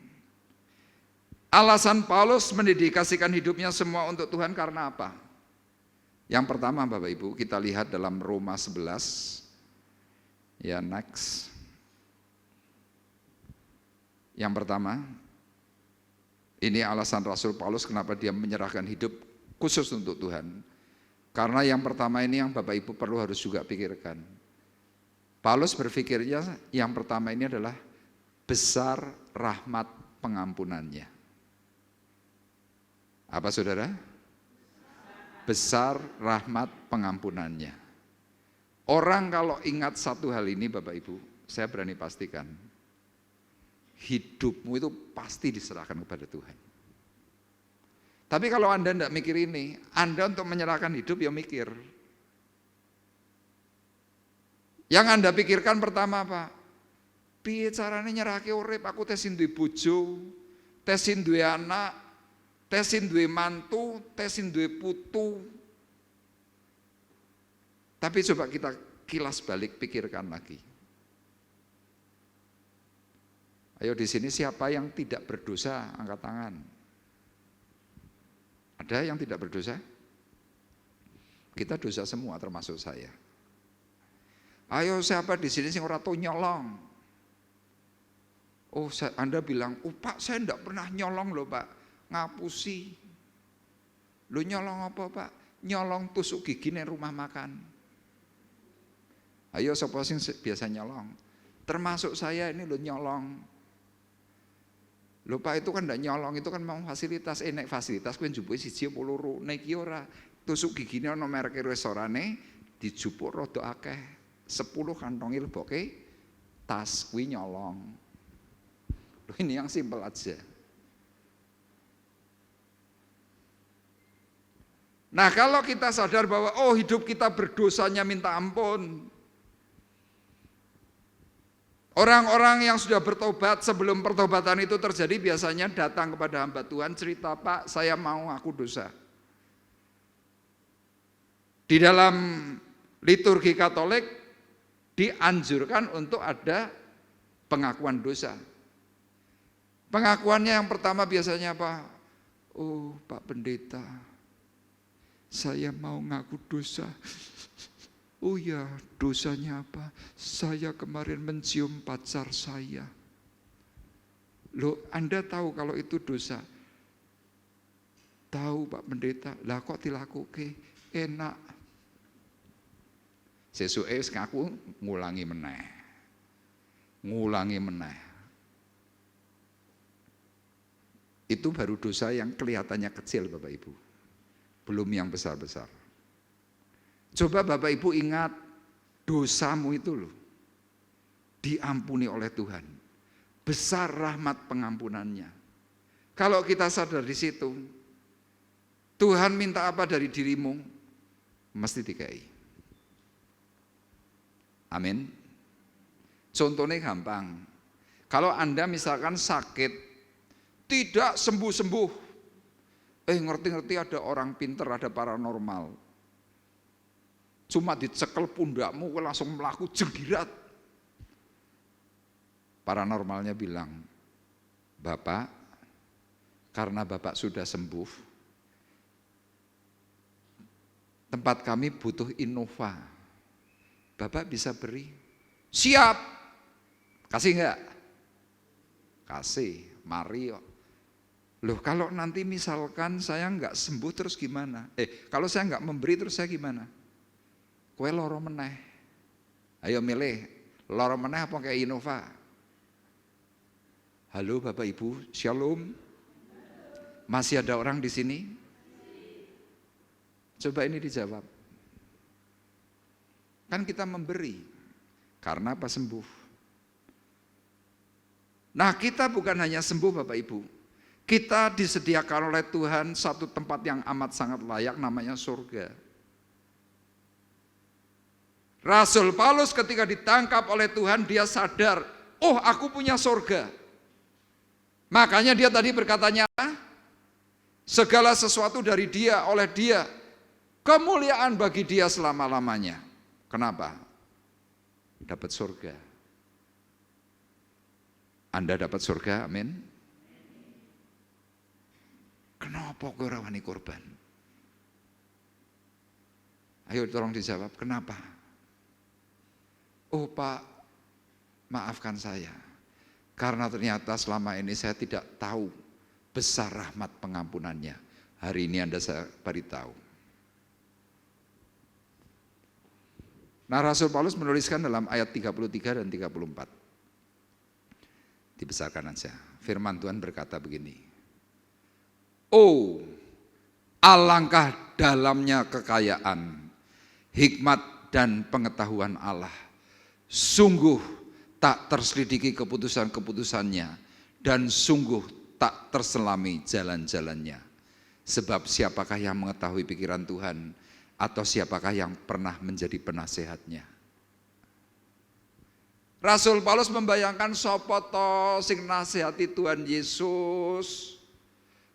Alasan Paulus mendedikasikan hidupnya semua untuk Tuhan karena apa? Yang pertama Bapak Ibu, kita lihat dalam Roma 11. Ya, next. Yang pertama, ini alasan Rasul Paulus kenapa dia menyerahkan hidup khusus untuk Tuhan. Karena yang pertama ini yang Bapak Ibu perlu harus juga pikirkan. Paulus berpikirnya yang pertama ini adalah besar rahmat pengampunannya. Apa saudara? Besar rahmat pengampunannya. Orang kalau ingat satu hal ini Bapak Ibu, saya berani pastikan, hidupmu itu pasti diserahkan kepada Tuhan. Tapi kalau Anda tidak mikir ini, Anda untuk menyerahkan hidup ya mikir. Yang Anda pikirkan pertama apa? Piye carane nyerahke urip, aku tesin duwe bojo, tesin duwe anak, tesin duwe mantu, tesin duwe putu. Tapi coba kita kilas balik, pikirkan lagi. Ayo di sini siapa yang tidak berdosa, angkat tangan. Ada yang tidak berdosa? Kita dosa semua termasuk saya. Ayo siapa di sini sing ora tau nyolong? Oh, Anda bilang, "Oh, Pak, saya enggak pernah nyolong loh, Pak." Ngapusi. Lu nyolong apa, Pak? Nyolong tusuk gigi ning rumah makan. Ayo sapa sing biasa nyolong? Termasuk saya ini lo nyolong. Lho Pak, itu kan ndak nyolong, itu kan mau fasilitas. Nek fasilitas kuwi njupuk siji apa loro. Nek iki ora tusuk gigine ana merek resorane dijupuk rada akeh. 10 kantongi leboke tas kuwi nyolong. Loh, ini yang simpel aja. Nah, kalau kita sadar bahwa hidup kita berdosanya minta ampun. Orang-orang yang sudah bertobat sebelum pertobatan itu terjadi biasanya datang kepada hamba Tuhan cerita, Pak, saya mau ngaku dosa. Di dalam liturgi Katolik dianjurkan untuk ada pengakuan dosa. Pengakuannya yang pertama biasanya apa? Oh Pak Pendeta, saya mau ngaku dosa. Oh ya, dosanya apa? Saya kemarin mencium pacar saya. Loh, Anda tahu kalau itu dosa? Tahu Pak Pendeta, lah kok dilakuke? Enak. Sesuke wis ngaku ngulangi meneh. Ngulangi meneh. Itu baru dosa yang kelihatannya kecil Bapak Ibu. Belum yang besar-besar. Coba Bapak Ibu ingat dosamu itu loh, diampuni oleh Tuhan. Besar rahmat pengampunannya. Kalau kita sadar di situ, Tuhan minta apa dari dirimu, mesti dikai. Amin. Contohnya gampang. Kalau Anda misalkan sakit, tidak sembuh-sembuh, ngerti-ngerti ada orang pinter, ada paranormal. Cuma dicekel pundakmu langsung melaku jenggirat. Paranormalnya bilang, Bapak, karena Bapak sudah sembuh, tempat kami butuh Innova. Bapak bisa beri? Siap. Kasih enggak? Kasih, mari yuk. Loh, kalau nanti misalkan saya enggak sembuh terus gimana? Kalau saya enggak memberi terus saya gimana? Kowe loro meneh. Ayo milih, loro meneh apa kayak Innova? Halo Bapak Ibu, Shalom. Masih ada orang di sini? Coba ini dijawab. Kan kita memberi, karena apa? Sembuh. Nah, kita bukan hanya sembuh Bapak Ibu. Kita disediakan oleh Tuhan satu tempat yang amat sangat layak, namanya surga. Rasul Paulus ketika ditangkap oleh Tuhan, dia sadar, oh aku punya surga. Makanya dia tadi berkatanya, segala sesuatu dari dia, oleh dia, kemuliaan bagi dia selama-lamanya. Kenapa? Dapat surga. Anda dapat surga, amin. Kenapa kau rawani korban? Ayo tolong dijawab, kenapa? Oh Pak, maafkan saya, karena ternyata selama ini saya tidak tahu besar rahmat pengampunannya. Hari ini Anda saya beritahu. Nah, Rasul Paulus menuliskan dalam ayat 33 dan 34. Dibesarkan aja. Firman Tuhan berkata begini. Oh, alangkah dalamnya kekayaan, hikmat dan pengetahuan Allah. Sungguh tak terselidiki keputusan-keputusannya, dan sungguh tak terselami jalan-jalannya. Sebab siapakah yang mengetahui pikiran Tuhan, atau siapakah yang pernah menjadi penasehatnya? Rasul Paulus membayangkan sapa to sing nasihati Tuhan Yesus.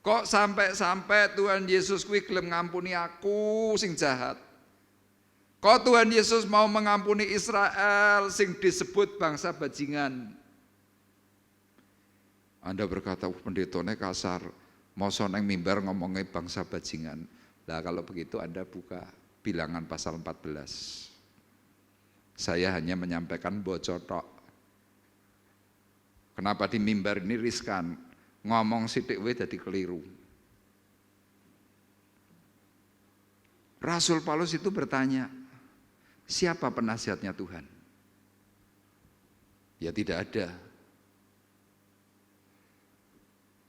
Kok sampai Tuhan Yesus kuwi gelem ngampuni aku sing jahat. Kok Tuhan Yesus mau mengampuni Israel sing disebut bangsa bajingan. Anda berkata, pendetone kasar, mosok nang mimbar ngomongnya bangsa bajingan. Nah kalau begitu Anda buka Bilangan pasal 14. Saya hanya menyampaikan bocor tok. Kenapa di mimbar ini riskan? Ngomong sithik wae dadi keliru. Rasul Paulus itu bertanya, siapa penasihatnya Tuhan? Ya tidak ada.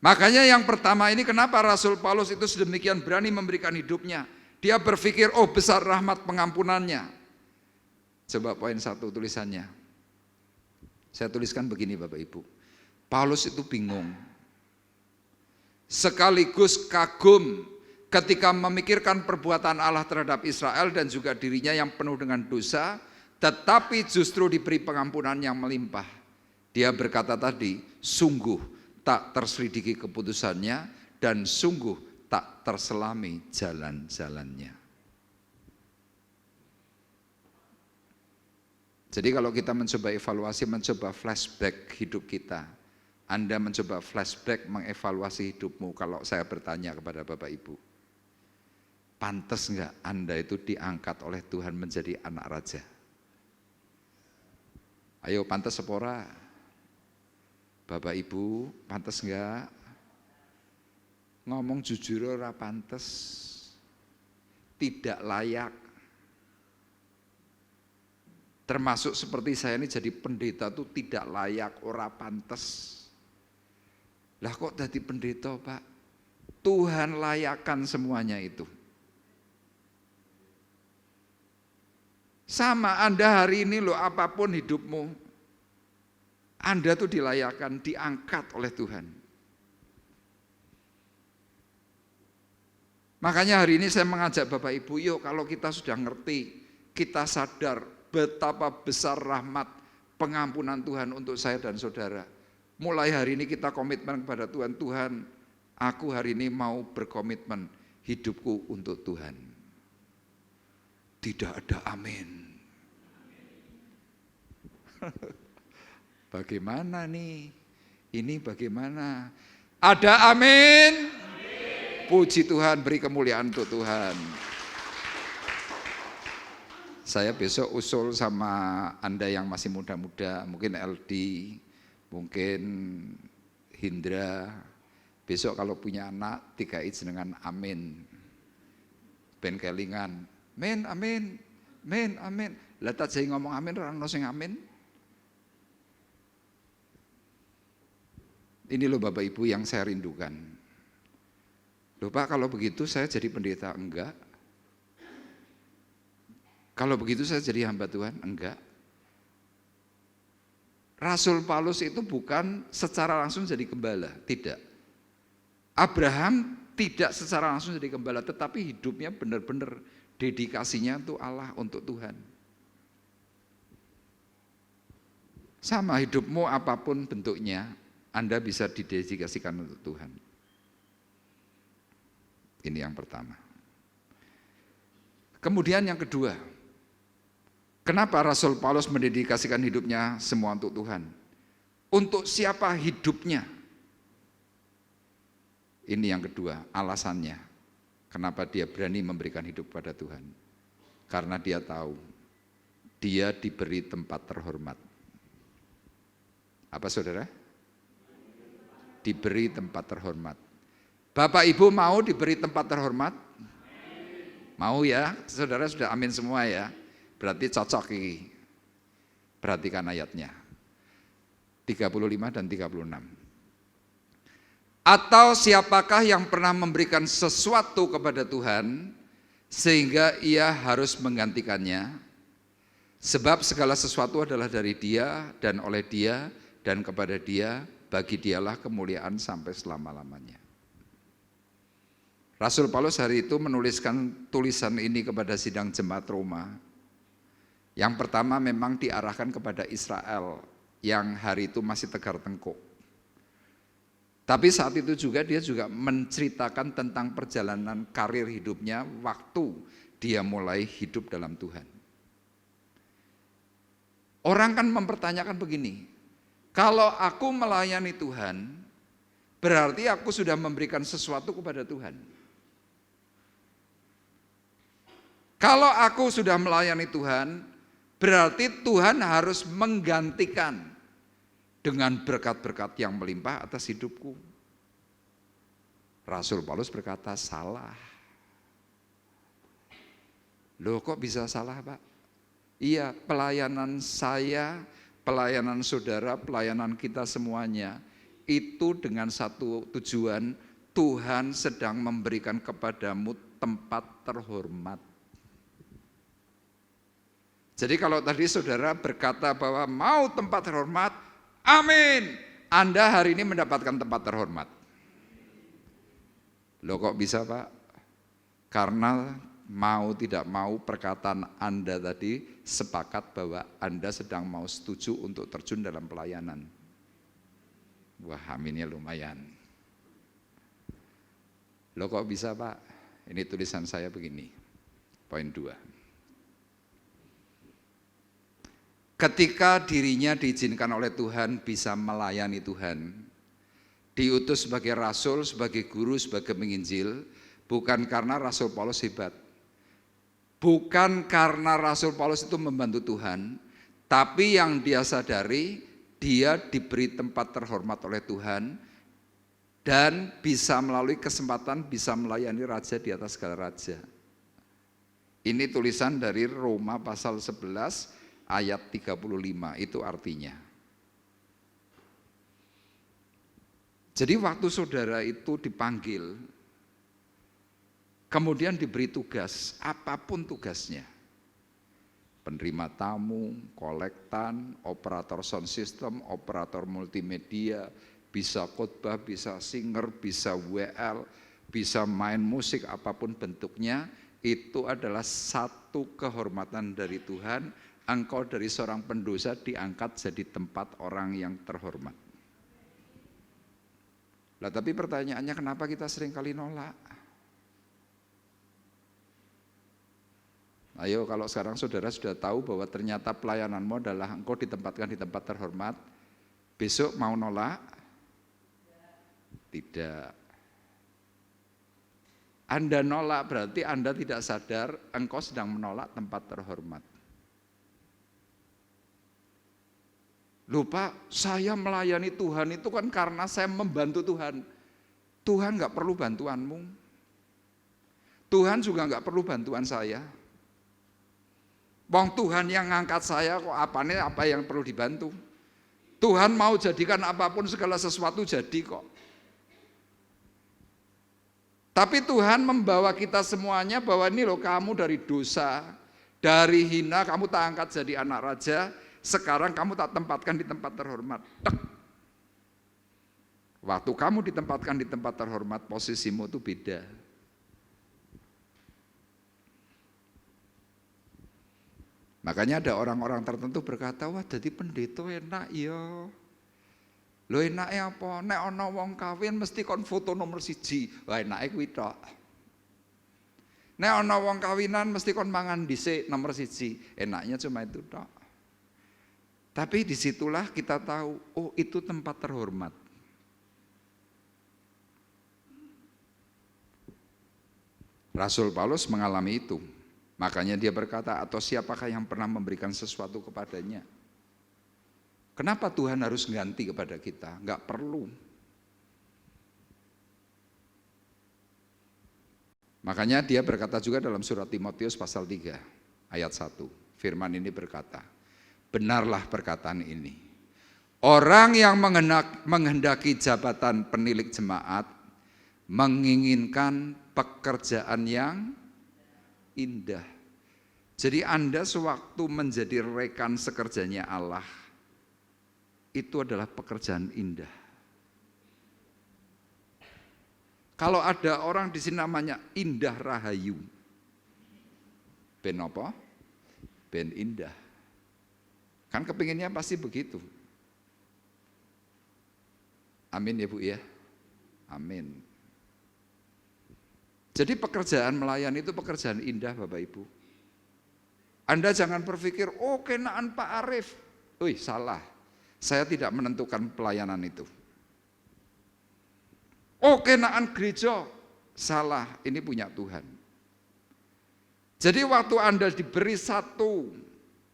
Makanya yang pertama ini kenapa Rasul Paulus itu sedemikian berani memberikan hidupnya. Dia berpikir, oh besar rahmat pengampunannya. Coba poin 1 tulisannya. Saya tuliskan begini Bapak Ibu. Paulus itu bingung. Sekaligus kagum ketika memikirkan perbuatan Allah terhadap Israel dan juga dirinya yang penuh dengan dosa, tetapi justru diberi pengampunan yang melimpah. Dia berkata tadi, sungguh tak terselidiki keputusannya dan sungguh tak terselami jalan-jalannya. Jadi kalau kita mencoba evaluasi, mencoba flashback hidup kita, Anda mencoba flashback mengevaluasi hidupmu, kalau saya bertanya kepada Bapak Ibu, pantas enggak Anda itu diangkat oleh Tuhan menjadi anak raja? Ayo pantas sepora. Bapak Ibu, pantas enggak? Ngomong jujur ora pantas. Tidak layak. Termasuk seperti saya ini jadi pendeta tuh tidak layak, ora pantas. Lah kok jadi pendeta, Pak? Tuhan layakkan semuanya itu. Sama Anda hari ini loh, apapun hidupmu, Anda tuh dilayakkan, diangkat oleh Tuhan. Makanya hari ini saya mengajak Bapak Ibu, yuk kalau kita sudah ngerti, kita sadar betapa besar rahmat pengampunan Tuhan untuk saya dan saudara. Mulai hari ini kita komitmen kepada Tuhan, Tuhan, aku hari ini mau berkomitmen hidupku untuk Tuhan. Tidak ada amin. Bagaimana nih? Ini bagaimana? Ada amin? Puji Tuhan, beri kemuliaan untuk Tuhan. Saya besok usul sama Anda yang masih muda-muda, mungkin LD, mungkin Hindra. Besok kalau punya anak, 3 dengan amin. Ben kelingan, men amin, men amin. Lah tak saya ngomong amin, ora ono sing amin. Ini loh Bapak Ibu yang saya rindukan. Loh Pak, kalau begitu saya jadi pendeta? Enggak. Kalau begitu saya jadi hamba Tuhan? Enggak. Rasul Paulus itu bukan secara langsung jadi gembala, tidak. Abraham tidak secara langsung jadi gembala, tetapi hidupnya benar-benar dedikasinya untuk Allah, untuk Tuhan. Sama hidupmu apapun bentuknya, Anda bisa didedikasikan untuk Tuhan. Ini yang pertama. Kemudian yang kedua, kenapa Rasul Paulus mendedikasikan hidupnya semua untuk Tuhan? Untuk siapa hidupnya? Ini yang kedua, alasannya. Kenapa dia berani memberikan hidup pada Tuhan? Karena dia tahu, dia diberi tempat terhormat. Apa saudara? Diberi tempat terhormat. Bapak Ibu mau diberi tempat terhormat? Mau ya? Saudara sudah amin semua ya? Berarti cocok ini. Perhatikan ayatnya. 35 dan 36. Atau siapakah yang pernah memberikan sesuatu kepada Tuhan sehingga ia harus menggantikannya? Sebab segala sesuatu adalah dari Dia dan oleh Dia dan kepada Dia, bagi Dialah kemuliaan sampai selama-lamanya. Rasul Paulus hari itu menuliskan tulisan ini kepada sidang jemaat Roma. Yang pertama memang diarahkan kepada Israel yang hari itu masih tegar tengkuk. Tapi saat itu juga dia juga menceritakan tentang perjalanan karir hidupnya waktu dia mulai hidup dalam Tuhan. Orang kan mempertanyakan begini, kalau aku melayani Tuhan, berarti aku sudah memberikan sesuatu kepada Tuhan. Kalau aku sudah melayani Tuhan, berarti Tuhan harus menggantikan dengan berkat-berkat yang melimpah atas hidupku. Rasul Paulus berkata, salah. Loh kok bisa salah Pak? Iya, pelayanan saya, pelayanan saudara, pelayanan kita semuanya, itu dengan satu tujuan, Tuhan sedang memberikan kepadamu tempat terhormat. Jadi kalau tadi saudara berkata bahwa mau tempat terhormat, amin. Anda hari ini mendapatkan tempat terhormat. Loh kok bisa Pak? Karena mau tidak mau perkataan Anda tadi sepakat bahwa Anda sedang mau setuju untuk terjun dalam pelayanan. Wah, aminnya lumayan. Loh kok bisa Pak? Ini tulisan saya begini, poin 2. Ketika dirinya diizinkan oleh Tuhan bisa melayani Tuhan, diutus sebagai rasul, sebagai guru, sebagai penginjil, bukan karena Rasul Paulus hebat, bukan karena Rasul Paulus itu membantu Tuhan, tapi yang dia sadari, dia diberi tempat terhormat oleh Tuhan, dan bisa melalui kesempatan bisa melayani raja di atas segala raja. Ini tulisan dari Roma pasal 11 ayat 35, itu artinya. Jadi waktu saudara itu dipanggil, kemudian diberi tugas, apapun tugasnya, penerima tamu, kolektan, operator sound system, operator multimedia, bisa khotbah, bisa singer, bisa WL, bisa main musik, apapun bentuknya, itu adalah satu kehormatan dari Tuhan. Engkau dari seorang pendosa diangkat jadi tempat orang yang terhormat. Lah tapi pertanyaannya kenapa kita sering kali nolak? Ayo kalau sekarang saudara sudah tahu bahwa ternyata pelayananmu adalah engkau ditempatkan di tempat terhormat, besok mau nolak? Tidak. Anda nolak berarti Anda tidak sadar engkau sedang menolak tempat terhormat. Lupa, saya melayani Tuhan itu kan karena saya membantu Tuhan. Tuhan gak perlu bantuanmu. Tuhan juga gak perlu bantuan saya. Wong Tuhan yang ngangkat saya kok apa yang perlu dibantu. Tuhan mau jadikan apapun segala sesuatu jadi kok. Tapi Tuhan membawa kita semuanya bahwa ini loh kamu dari dosa, dari hina kamu tak angkat jadi anak raja. Sekarang kamu tak tempatkan di tempat terhormat. Waktu kamu ditempatkan di tempat terhormat, posisimu itu beda. Makanya ada orang-orang tertentu berkata, wah jadi pendeta enak ya. Lo enaknya apa? Nek ana wong kawin mesti kon foto nomor 1. Wah enake kuwi tok. Nek ana wong kawinan mesti kon mangan dhisik nomor 1. Enaknya cuma itu tok. Tapi disitulah kita tahu, oh itu tempat terhormat. Rasul Paulus mengalami itu. Makanya dia berkata, atau siapakah yang pernah memberikan sesuatu kepadanya? Kenapa Tuhan harus ganti kepada kita? Enggak perlu. Makanya dia berkata juga dalam surat Timotius pasal 3 ayat 1. Firman ini berkata, benarlah perkataan ini. Orang yang menghendaki jabatan penilik jemaat menginginkan pekerjaan yang indah. Jadi Anda sewaktu menjadi rekan sekerjanya Allah, itu adalah pekerjaan indah. Kalau ada orang di sini namanya Indah Rahayu, ben apa? Ben indah. Kan kepinginnya pasti begitu. Amin ya Bu ya. Amin. Jadi pekerjaan melayani itu pekerjaan indah Bapak Ibu. Anda jangan berpikir, oh kenaan Pak Arif. Wih salah, saya tidak menentukan pelayanan itu. Oh kenaan gereja, salah, ini punya Tuhan. Jadi waktu Anda diberi satu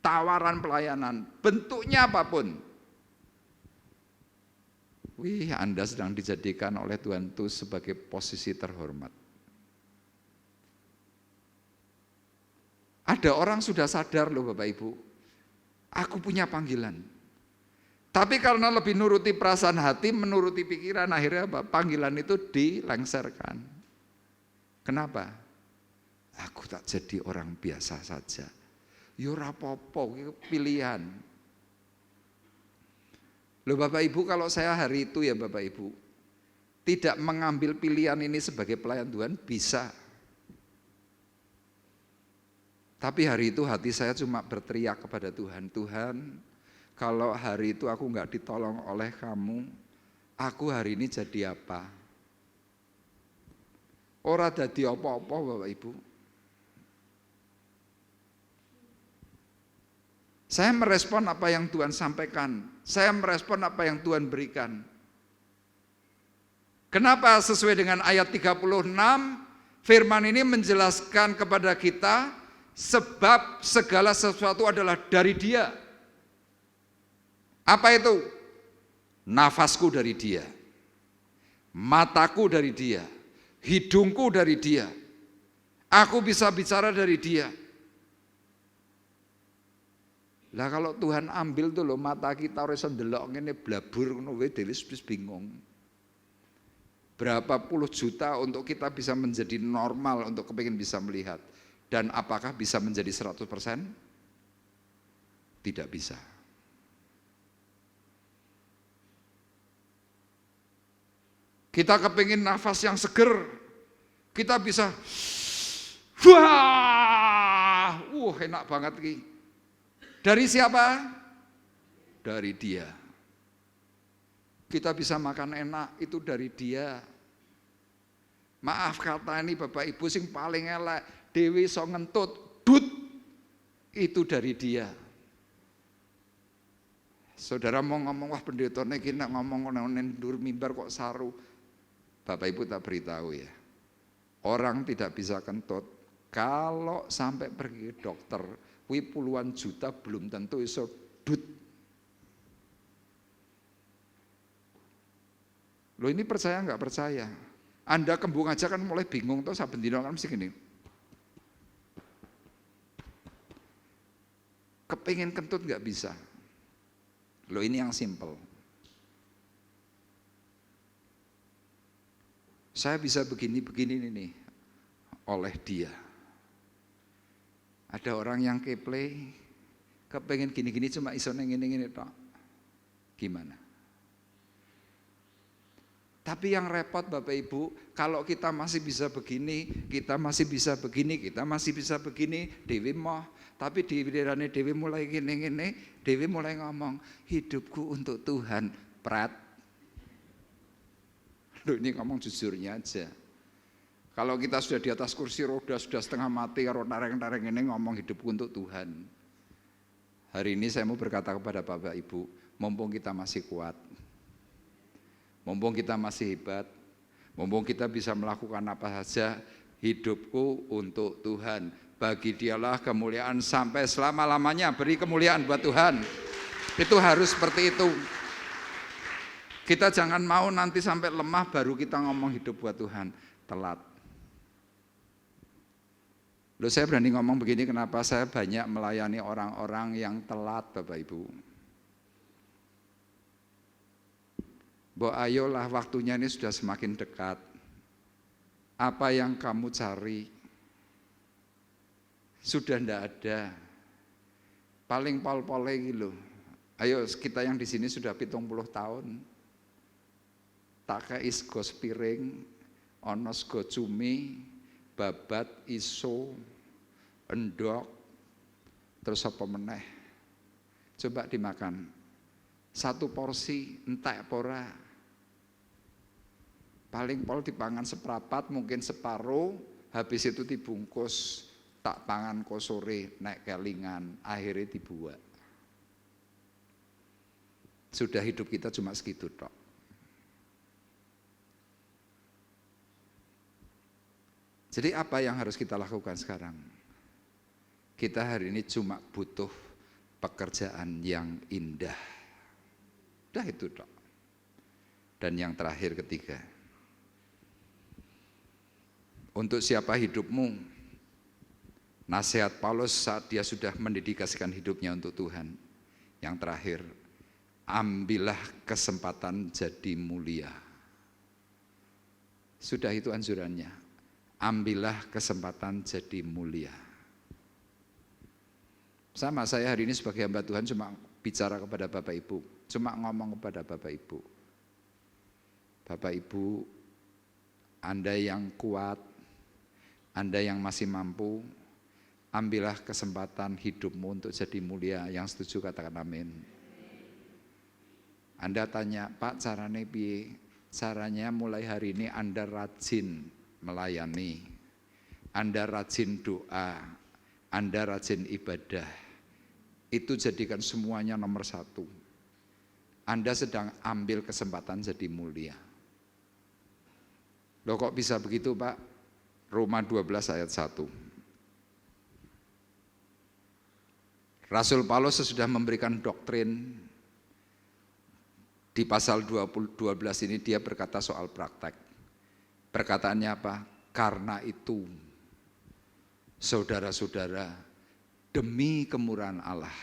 tawaran pelayanan, bentuknya apapun. Wih, Anda sedang dijadikan oleh Tuhan itu sebagai posisi terhormat. Ada orang sudah sadar loh Bapak Ibu, aku punya panggilan. Tapi karena lebih nuruti perasaan hati, menuruti pikiran, akhirnya apa? Panggilan itu dilengserkan. Kenapa? Aku tak jadi orang biasa saja. Yo rapopo, pilihan. Loh Bapak Ibu, kalau saya hari itu ya Bapak Ibu, tidak mengambil pilihan ini sebagai pelayan Tuhan, bisa. Tapi hari itu hati saya cuma berteriak kepada Tuhan, Tuhan, kalau hari itu aku nggak ditolong oleh kamu, aku hari ini jadi apa? Ora dadi apa-apa Bapak Ibu. Saya merespon apa yang Tuhan sampaikan. Saya merespon apa yang Tuhan berikan. Kenapa sesuai dengan ayat 36, firman ini menjelaskan kepada kita, sebab segala sesuatu adalah dari Dia. Apa itu? Nafasku dari Dia, mataku dari Dia, hidungku dari Dia, aku bisa bicara dari Dia. Lah kalau Tuhan ambil tuh loh mata kita ora iso ndelok ngene blabur ngono wae dhewe wis bingung. Berapa puluh juta untuk kita bisa menjadi normal untuk kepingin bisa melihat. Dan apakah bisa menjadi 100%? Tidak bisa. Kita kepingin nafas yang seger, kita bisa, wah, enak banget ki. Dari siapa? Dari Dia. Kita bisa makan enak, itu dari Dia. Maaf kata ini Bapak Ibu sing paling elek, dewi so ngentut, dut, itu dari Dia. Saudara mau ngomong, wah pendeta ini ngomong ndur mimbar kok saru. Bapak Ibu tak beritahu ya, orang tidak bisa kentut kalau sampai pergi ke dokter, wih puluhan juta belum tentu iso dut. Loh ini percaya nggak percaya? Anda kembung aja kan mulai bingung tuh saben dino kan mesti gini. Kepingin kentut nggak bisa. Loh ini yang simple. Saya bisa begini-begini nih oleh Dia. Ada orang yang keple, kepengen gini-gini cuma iso ngene-ngene tok. Gimana? Tapi yang repot Bapak Ibu, kalau kita masih bisa begini, kita masih bisa begini, kita masih bisa begini, Dewi moh. Tapi diwirane Dewi mulai gini-gini, Dewi mulai ngomong, hidupku untuk Tuhan, prat. Loh ini ngomong jujurnya aja. Kalau kita sudah di atas kursi roda, sudah setengah mati, kalau nareng-nareng ini ngomong hidupku untuk Tuhan. Hari ini saya mau berkata kepada Bapak Ibu, mumpung kita masih kuat, mumpung kita masih hebat, mumpung kita bisa melakukan apa saja, hidupku untuk Tuhan. Bagi Dialah kemuliaan sampai selama-lamanya, beri kemuliaan buat Tuhan. Itu harus seperti itu. Kita jangan mau nanti sampai lemah baru kita ngomong hidup buat Tuhan, telat. Loh saya berani ngomong begini kenapa saya banyak melayani orang-orang yang telat Bapak Ibu. Bo ayolah waktunya ini sudah semakin dekat. Apa yang kamu cari sudah ndak ada. Paling pol-pole gitu. Ayo kita yang di sini sudah 70 tahun. Tak kei sego piring, ana sego cumi, babat, iso, endok, terus apa meneh. Coba dimakan. Satu porsi entek pora. Paling pol dipangan seprapat, mungkin separuh, habis itu dibungkus, tak pangan ko sore, nek kelingan, akhirnya dibuat. Sudah hidup kita cuma segitu tok. Jadi apa yang harus kita lakukan sekarang? Kita hari ini cuma butuh pekerjaan yang indah. Udah itu dok. Dan yang terakhir ketiga. Untuk siapa hidupmu? Nasihat Paulus saat dia sudah mendedikasikan hidupnya untuk Tuhan. Yang terakhir, ambillah kesempatan jadi mulia. Sudah itu anjurannya. Ambillah kesempatan jadi mulia. Sama saya hari ini sebagai hamba Tuhan cuma bicara kepada Bapak Ibu. Cuma ngomong kepada Bapak Ibu. Bapak Ibu, Anda yang kuat, Anda yang masih mampu, ambillah kesempatan hidupmu untuk jadi mulia. Yang setuju katakan amin. Anda tanya, Pak caranya piye? Caranya mulai hari ini Anda rajin melayani, Anda rajin doa, Anda rajin ibadah. Itu jadikan semuanya nomor 1. Anda sedang ambil kesempatan jadi mulia. Loh kok bisa begitu Pak? Roma 12 ayat 1. Rasul Paulus sesudah memberikan doktrin di pasal 12 ini dia berkata soal praktek. Perkataannya apa? Karena itu, saudara-saudara, demi kemurahan Allah,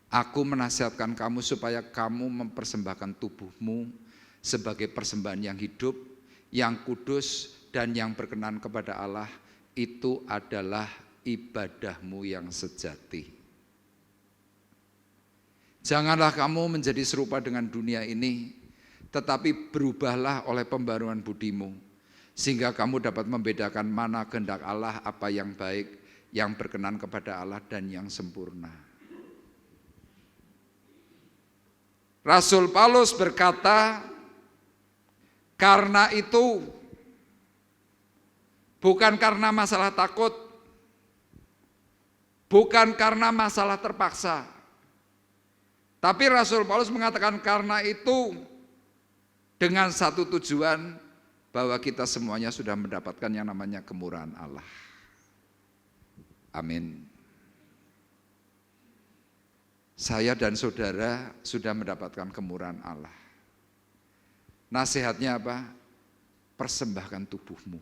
aku menasihatkan kamu supaya kamu mempersembahkan tubuhmu sebagai persembahan yang hidup, yang kudus, dan yang berkenan kepada Allah. Itu adalah ibadahmu yang sejati. Janganlah kamu menjadi serupa dengan dunia ini, tetapi berubahlah oleh pembaruan budimu, sehingga kamu dapat membedakan mana kehendak Allah, apa yang baik, yang berkenan kepada Allah, dan yang sempurna. Rasul Paulus berkata, karena itu, bukan karena masalah takut, bukan karena masalah terpaksa, tapi Rasul Paulus mengatakan karena itu dengan satu tujuan bahwa kita semuanya sudah mendapatkan yang namanya kemurahan Allah. Amin. Saya dan saudara sudah mendapatkan kemurahan Allah. Nasihatnya apa? Persembahkan tubuhmu.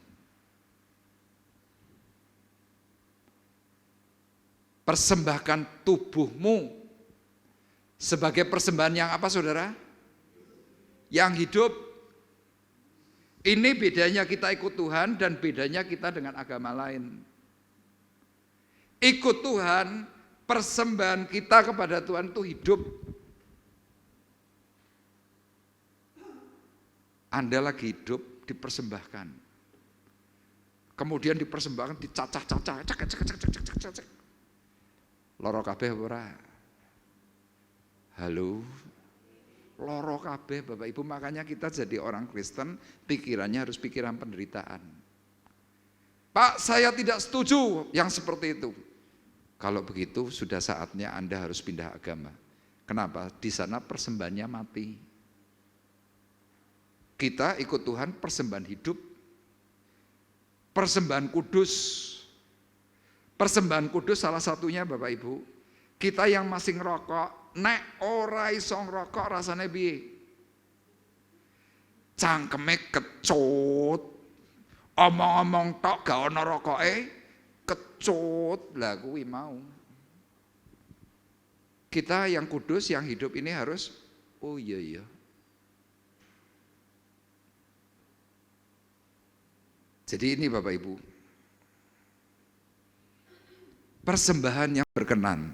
Persembahkan tubuhmu sebagai persembahan yang apa saudara? Yang hidup. Ini bedanya kita ikut Tuhan dan bedanya kita dengan agama lain. Ikut Tuhan, persembahan kita kepada Tuhan itu hidup. Anda lagi hidup, dipersembahkan. Kemudian dipersembahkan, dicacah-cacah, cek. Loro kabeh ora. Halo, loro kabeh Bapak Ibu, makanya kita jadi orang Kristen pikirannya harus pikiran penderitaan. Pak, saya tidak setuju yang seperti itu. Kalau begitu sudah saatnya Anda harus pindah agama. Kenapa? Di sana persembahannya mati. Kita ikut Tuhan persembahan hidup, persembahan kudus. Persembahan kudus salah satunya Bapak Ibu, kita yang masih ngerokok, nek ora iso ngrokok rasane piye? Cangkeme kecut. Omong-omong tok gak ana rokoke, kecut. Lah kuwi mau. Kita yang kudus, yang hidup ini harus oh iya. Jadi ini Bapak Ibu, persembahan yang berkenan.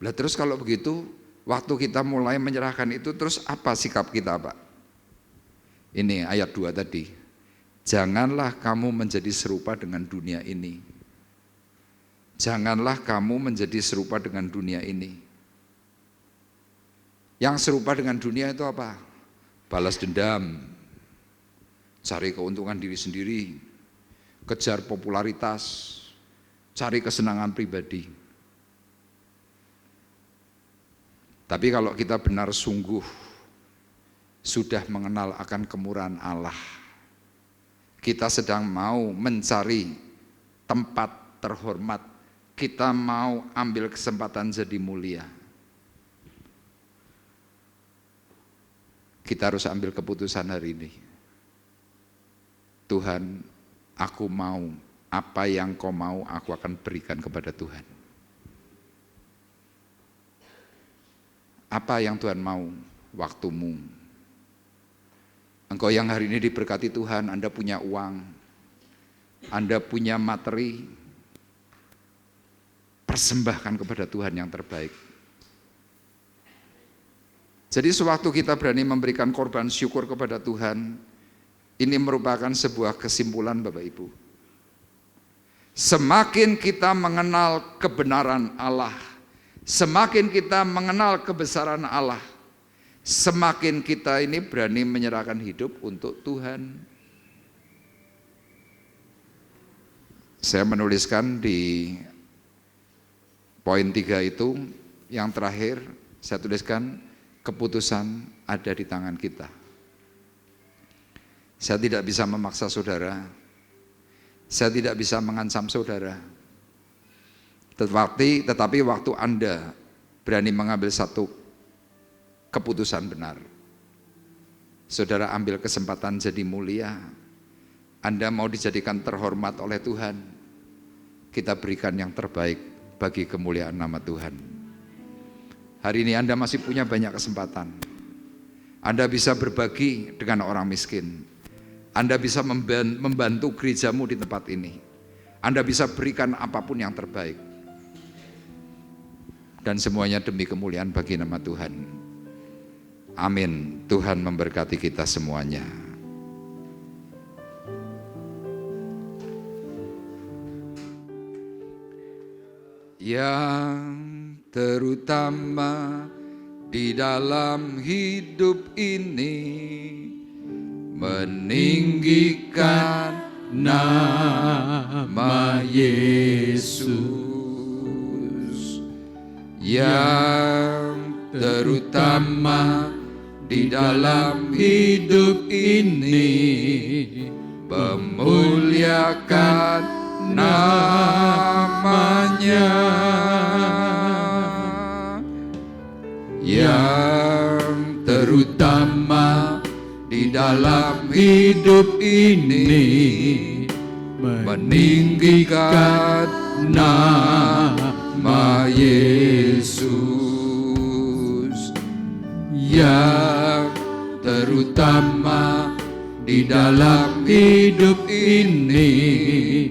Lah terus kalau begitu, waktu kita mulai menyerahkan itu, terus apa sikap kita Pak? Ini ayat 2 tadi. Janganlah kamu menjadi serupa dengan dunia ini. Janganlah kamu menjadi serupa dengan dunia ini. Yang serupa dengan dunia itu apa? Balas dendam, cari keuntungan diri sendiri, kejar popularitas, cari kesenangan pribadi. Tapi kalau kita benar sungguh sudah mengenal akan kemurahan Allah, kita sedang mau mencari tempat terhormat, kita mau ambil kesempatan jadi mulia, kita harus ambil keputusan hari ini. Tuhan, aku mau, apa yang kau mau aku akan berikan kepada Tuhan. Apa yang Tuhan mau? Waktumu. Engkau yang hari ini diberkati Tuhan, Anda punya uang, Anda punya materi, persembahkan kepada Tuhan yang terbaik. Jadi sewaktu kita berani memberikan korban syukur kepada Tuhan, ini merupakan sebuah kesimpulan Bapak Ibu. Semakin kita mengenal kebenaran Allah, semakin kita mengenal kebesaran Allah, semakin kita ini berani menyerahkan hidup untuk Tuhan. Saya menuliskan di poin 3 itu, yang terakhir saya tuliskan, keputusan ada di tangan kita. Saya tidak bisa memaksa saudara, saya tidak bisa mengancam saudara. Tetapi waktu Anda berani mengambil satu keputusan benar, saudara ambil kesempatan jadi mulia. Anda mau dijadikan terhormat oleh Tuhan, kita berikan yang terbaik bagi kemuliaan nama Tuhan. Hari ini Anda masih punya banyak kesempatan. Anda bisa berbagi dengan orang miskin. Anda bisa membantu gerejamu di tempat ini. Anda bisa berikan apapun yang terbaik. Dan semuanya demi kemuliaan bagi nama Tuhan. Amin. Tuhan memberkati kita semuanya. Yang terutama di dalam hidup ini, meninggikan nama Yesus. Yang terutama di dalam hidup ini, memuliakan namanya. Yang terutama di dalam hidup ini, meninggikan nama Yesus. Yang terutama di dalam hidup ini,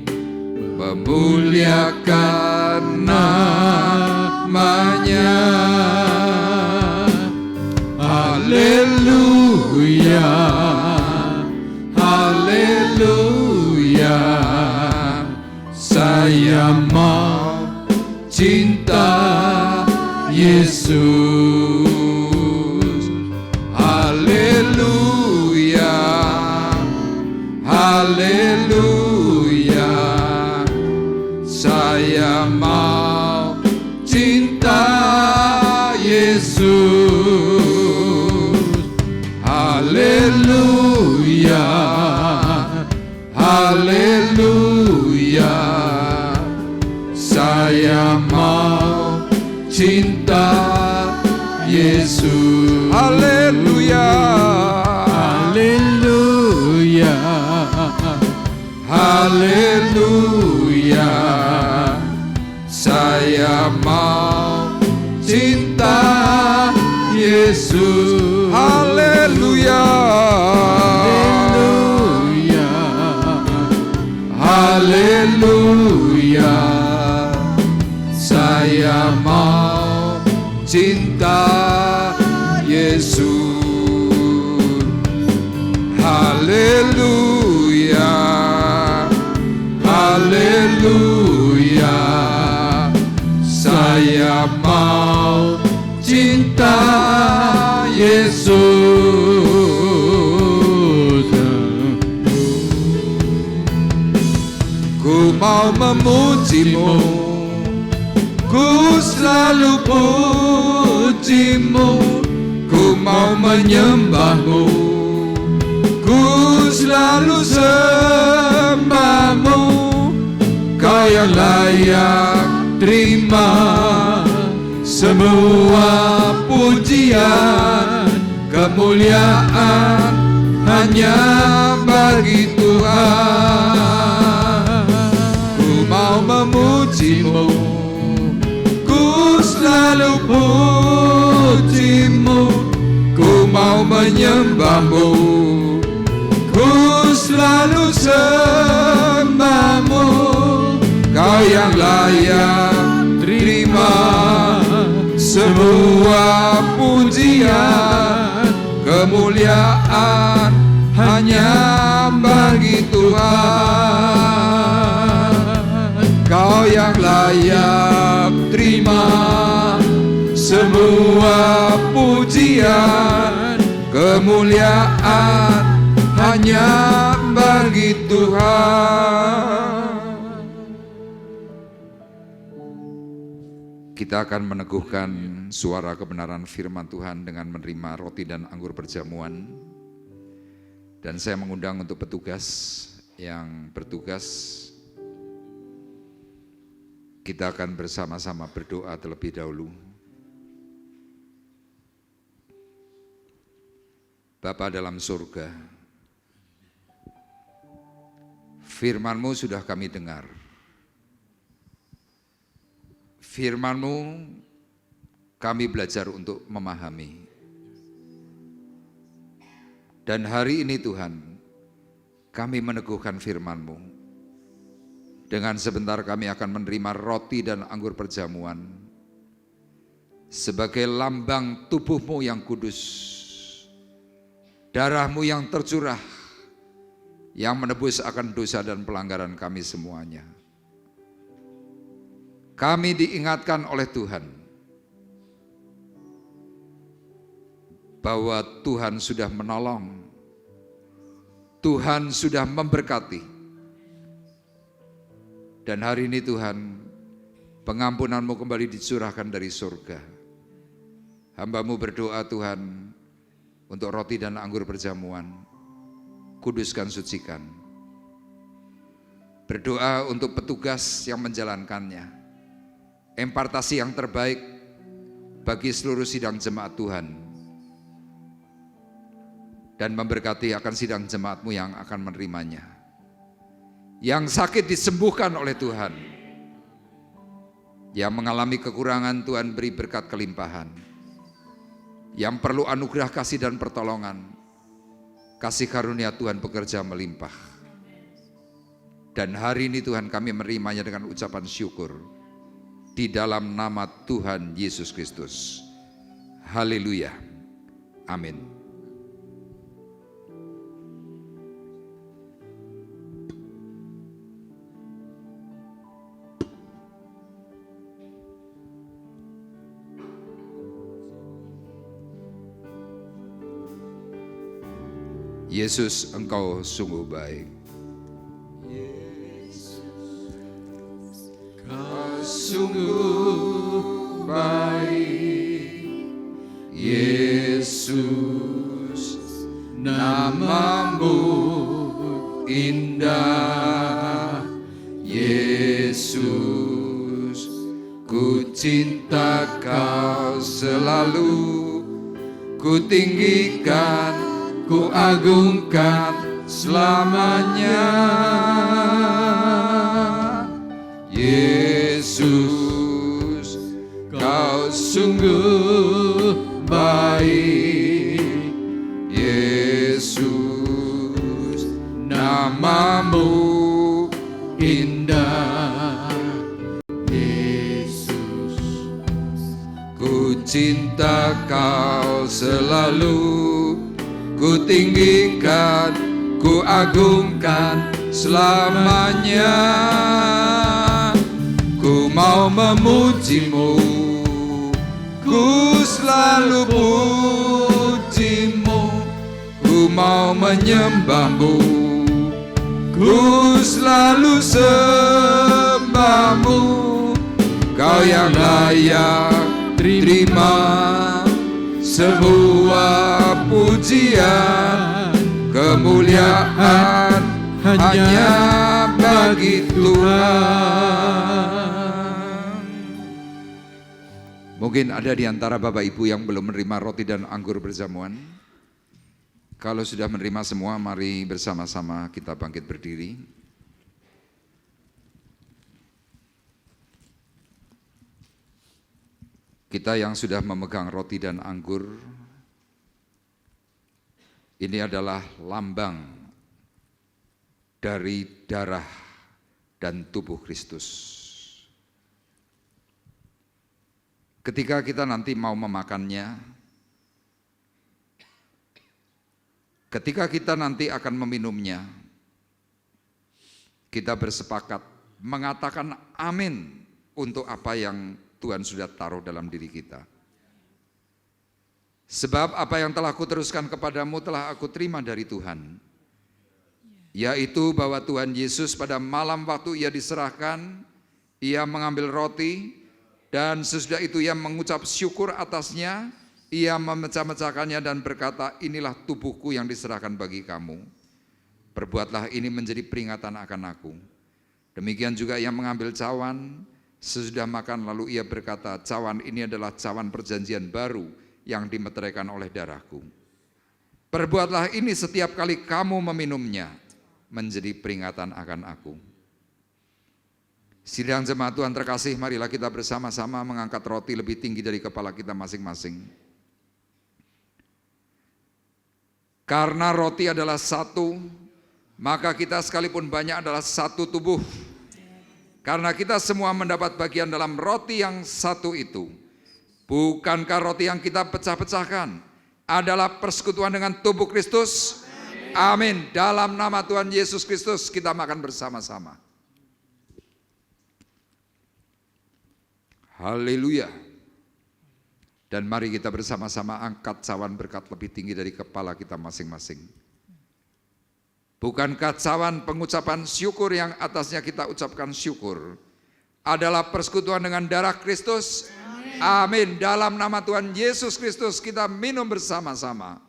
memuliakan namanya. Haleluya, haleluya, saya mau cinta Yesus. Haleluya, haleluya, saya mau cinta Yesus. Haleluya, haleluya, saya mau cinta Yesus. Haleluya, haleluya, haleluya, saya mau cinta Yesus. Haleluya, haleluya, haleluya, saya mau cinta Yesus. Haleluya, haleluya, saya mau cinta Yesus. Ku mau memujimu, ku selalu pujimu, ku mau menyembahmu, ku selalu sembahmu. Kau yang layak terima semua pujian, kemuliaan hanya bagi Tuhan. Ku mau memujimu, ku selalu pujimu, memujimu, ku mau menyembahmu, ku selalu sembahmu. Kau yang layak terima semua pujian, kemuliaan hanya bagi Tuhan. Kau yang layak terima semua pujian, kemuliaan hanya bagi Tuhan. Kita akan meneguhkan suara kebenaran firman Tuhan dengan menerima roti dan anggur perjamuan. Dan saya mengundang untuk petugas yang bertugas, kita akan bersama-sama berdoa terlebih dahulu. Bapa dalam surga, firman-Mu sudah kami dengar. Firman-Mu kami belajar untuk memahami. Dan hari ini Tuhan, kami meneguhkan firman-Mu. Dengan sebentar kami akan menerima roti dan anggur perjamuan sebagai lambang tubuh-Mu yang kudus, darah-Mu yang tercurah, yang menebus akan dosa dan pelanggaran kami semuanya. Kami diingatkan oleh Tuhan bahwa Tuhan sudah menolong, Tuhan sudah memberkati. Dan hari ini Tuhan, pengampunan-Mu kembali dicurahkan dari surga. Hamba-Mu berdoa Tuhan untuk roti dan anggur perjamuan, kuduskan, sucikan. Berdoa untuk petugas yang menjalankannya, impartasi yang terbaik bagi seluruh sidang jemaat Tuhan, dan memberkati akan sidang jemaat-Mu yang akan menerimanya. Yang sakit disembuhkan oleh Tuhan, yang mengalami kekurangan Tuhan beri berkat kelimpahan, yang perlu anugerah kasih dan pertolongan, kasih karunia Tuhan bekerja melimpah. Dan hari ini Tuhan kami menerimanya dengan ucapan syukur di dalam nama Tuhan Yesus Kristus. Haleluya. Amin. Yesus, Engkau sungguh baik. Sungguh baik, Yesus, nama-Mu indah. Yesus, ku cinta Kau selalu, ku tinggikan, ku agungkan selamanya. Yesus, Kau sungguh baik. Yesus, nama-Mu indah. Yesus, ku cinta Kau selalu, ku tinggikan, ku agungkan selamanya. Ku mau memuji-Mu, ku selalu puji-Mu. Ku mau menyembah-Mu, ku selalu sembah-Mu. Kau yang layak terima semua pujian, kemuliaan hanya bagi Tuhan. Mungkin ada di antara Bapak Ibu yang belum menerima roti dan anggur perjamuan. Kalau sudah menerima semua, mari bersama-sama kita bangkit berdiri. Kita yang sudah memegang roti dan anggur, ini adalah lambang dari darah dan tubuh Kristus. Ketika kita nanti mau memakannya, ketika kita nanti akan meminumnya, kita bersepakat mengatakan amin untuk apa yang Tuhan sudah taruh dalam diri kita. Sebab apa yang telah kuteruskan kepadamu telah aku terima dari Tuhan, yaitu bahwa Tuhan Yesus pada malam waktu ia diserahkan, ia mengambil roti, dan sesudah itu ia mengucap syukur atasnya, ia memecah-mecahkannya dan berkata, inilah tubuhku yang diserahkan bagi kamu. Perbuatlah ini menjadi peringatan akan aku. Demikian juga ia mengambil cawan, sesudah makan lalu ia berkata, cawan ini adalah cawan perjanjian baru yang dimeteraikan oleh darahku. Perbuatlah ini setiap kali kamu meminumnya, menjadi peringatan akan aku. Sidang jemaat Tuhan terkasih, marilah kita bersama-sama mengangkat roti lebih tinggi dari kepala kita masing-masing. Karena roti adalah satu, maka kita sekalipun banyak adalah satu tubuh. Karena kita semua mendapat bagian dalam roti yang satu itu. Bukankah roti yang kita pecah-pecahkan adalah persekutuan dengan tubuh Kristus? Amin. Dalam nama Tuhan Yesus Kristus kita makan bersama-sama. Haleluya. Dan mari kita bersama-sama angkat cawan berkat lebih tinggi dari kepala kita masing-masing. Bukankah cawan pengucapan syukur yang atasnya kita ucapkan syukur adalah persekutuan dengan darah Kristus? Amin. Dalam nama Tuhan Yesus Kristus kita minum bersama-sama.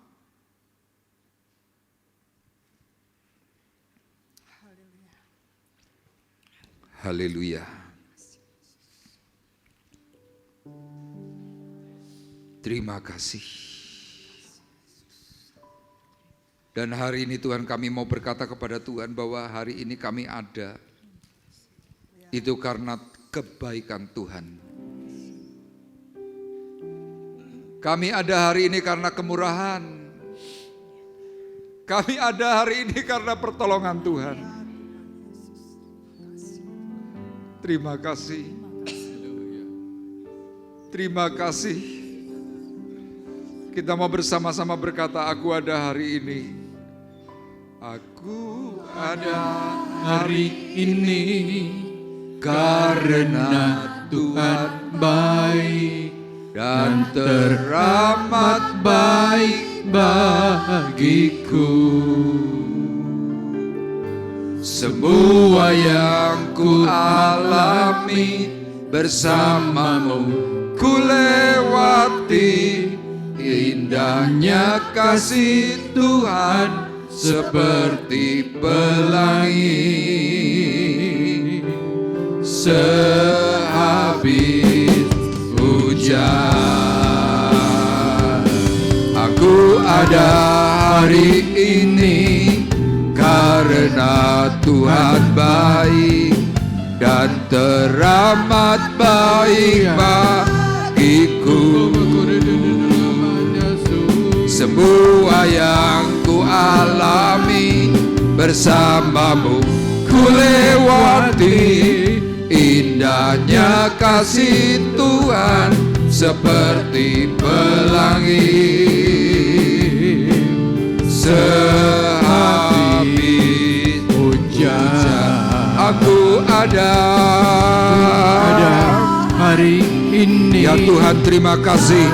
Haleluya. Terima kasih. Dan hari ini Tuhan kami mau berkata kepada Tuhan bahwa hari ini kami ada. Itu karena kebaikan Tuhan. Kami ada hari ini karena kemurahan. Kami ada hari ini karena pertolongan Tuhan. Terima kasih. Terima kasih. Kita mau bersama-sama berkata, aku ada hari ini. Aku ada hari ini karena Tuhan baik dan teramat baik bagiku. Semua yang ku alami bersamamu ku lewati. Indahnya kasih Tuhan seperti pelangi sehabis hujan. Aku ada hari ini karena Tuhan baik dan teramat baik bagiku. Semua yang ku alami bersamamu ku lewati. Indahnya kasih Tuhan seperti pelangi sehabis hujan. Aku ada hari ini. Ya Tuhan, terima kasih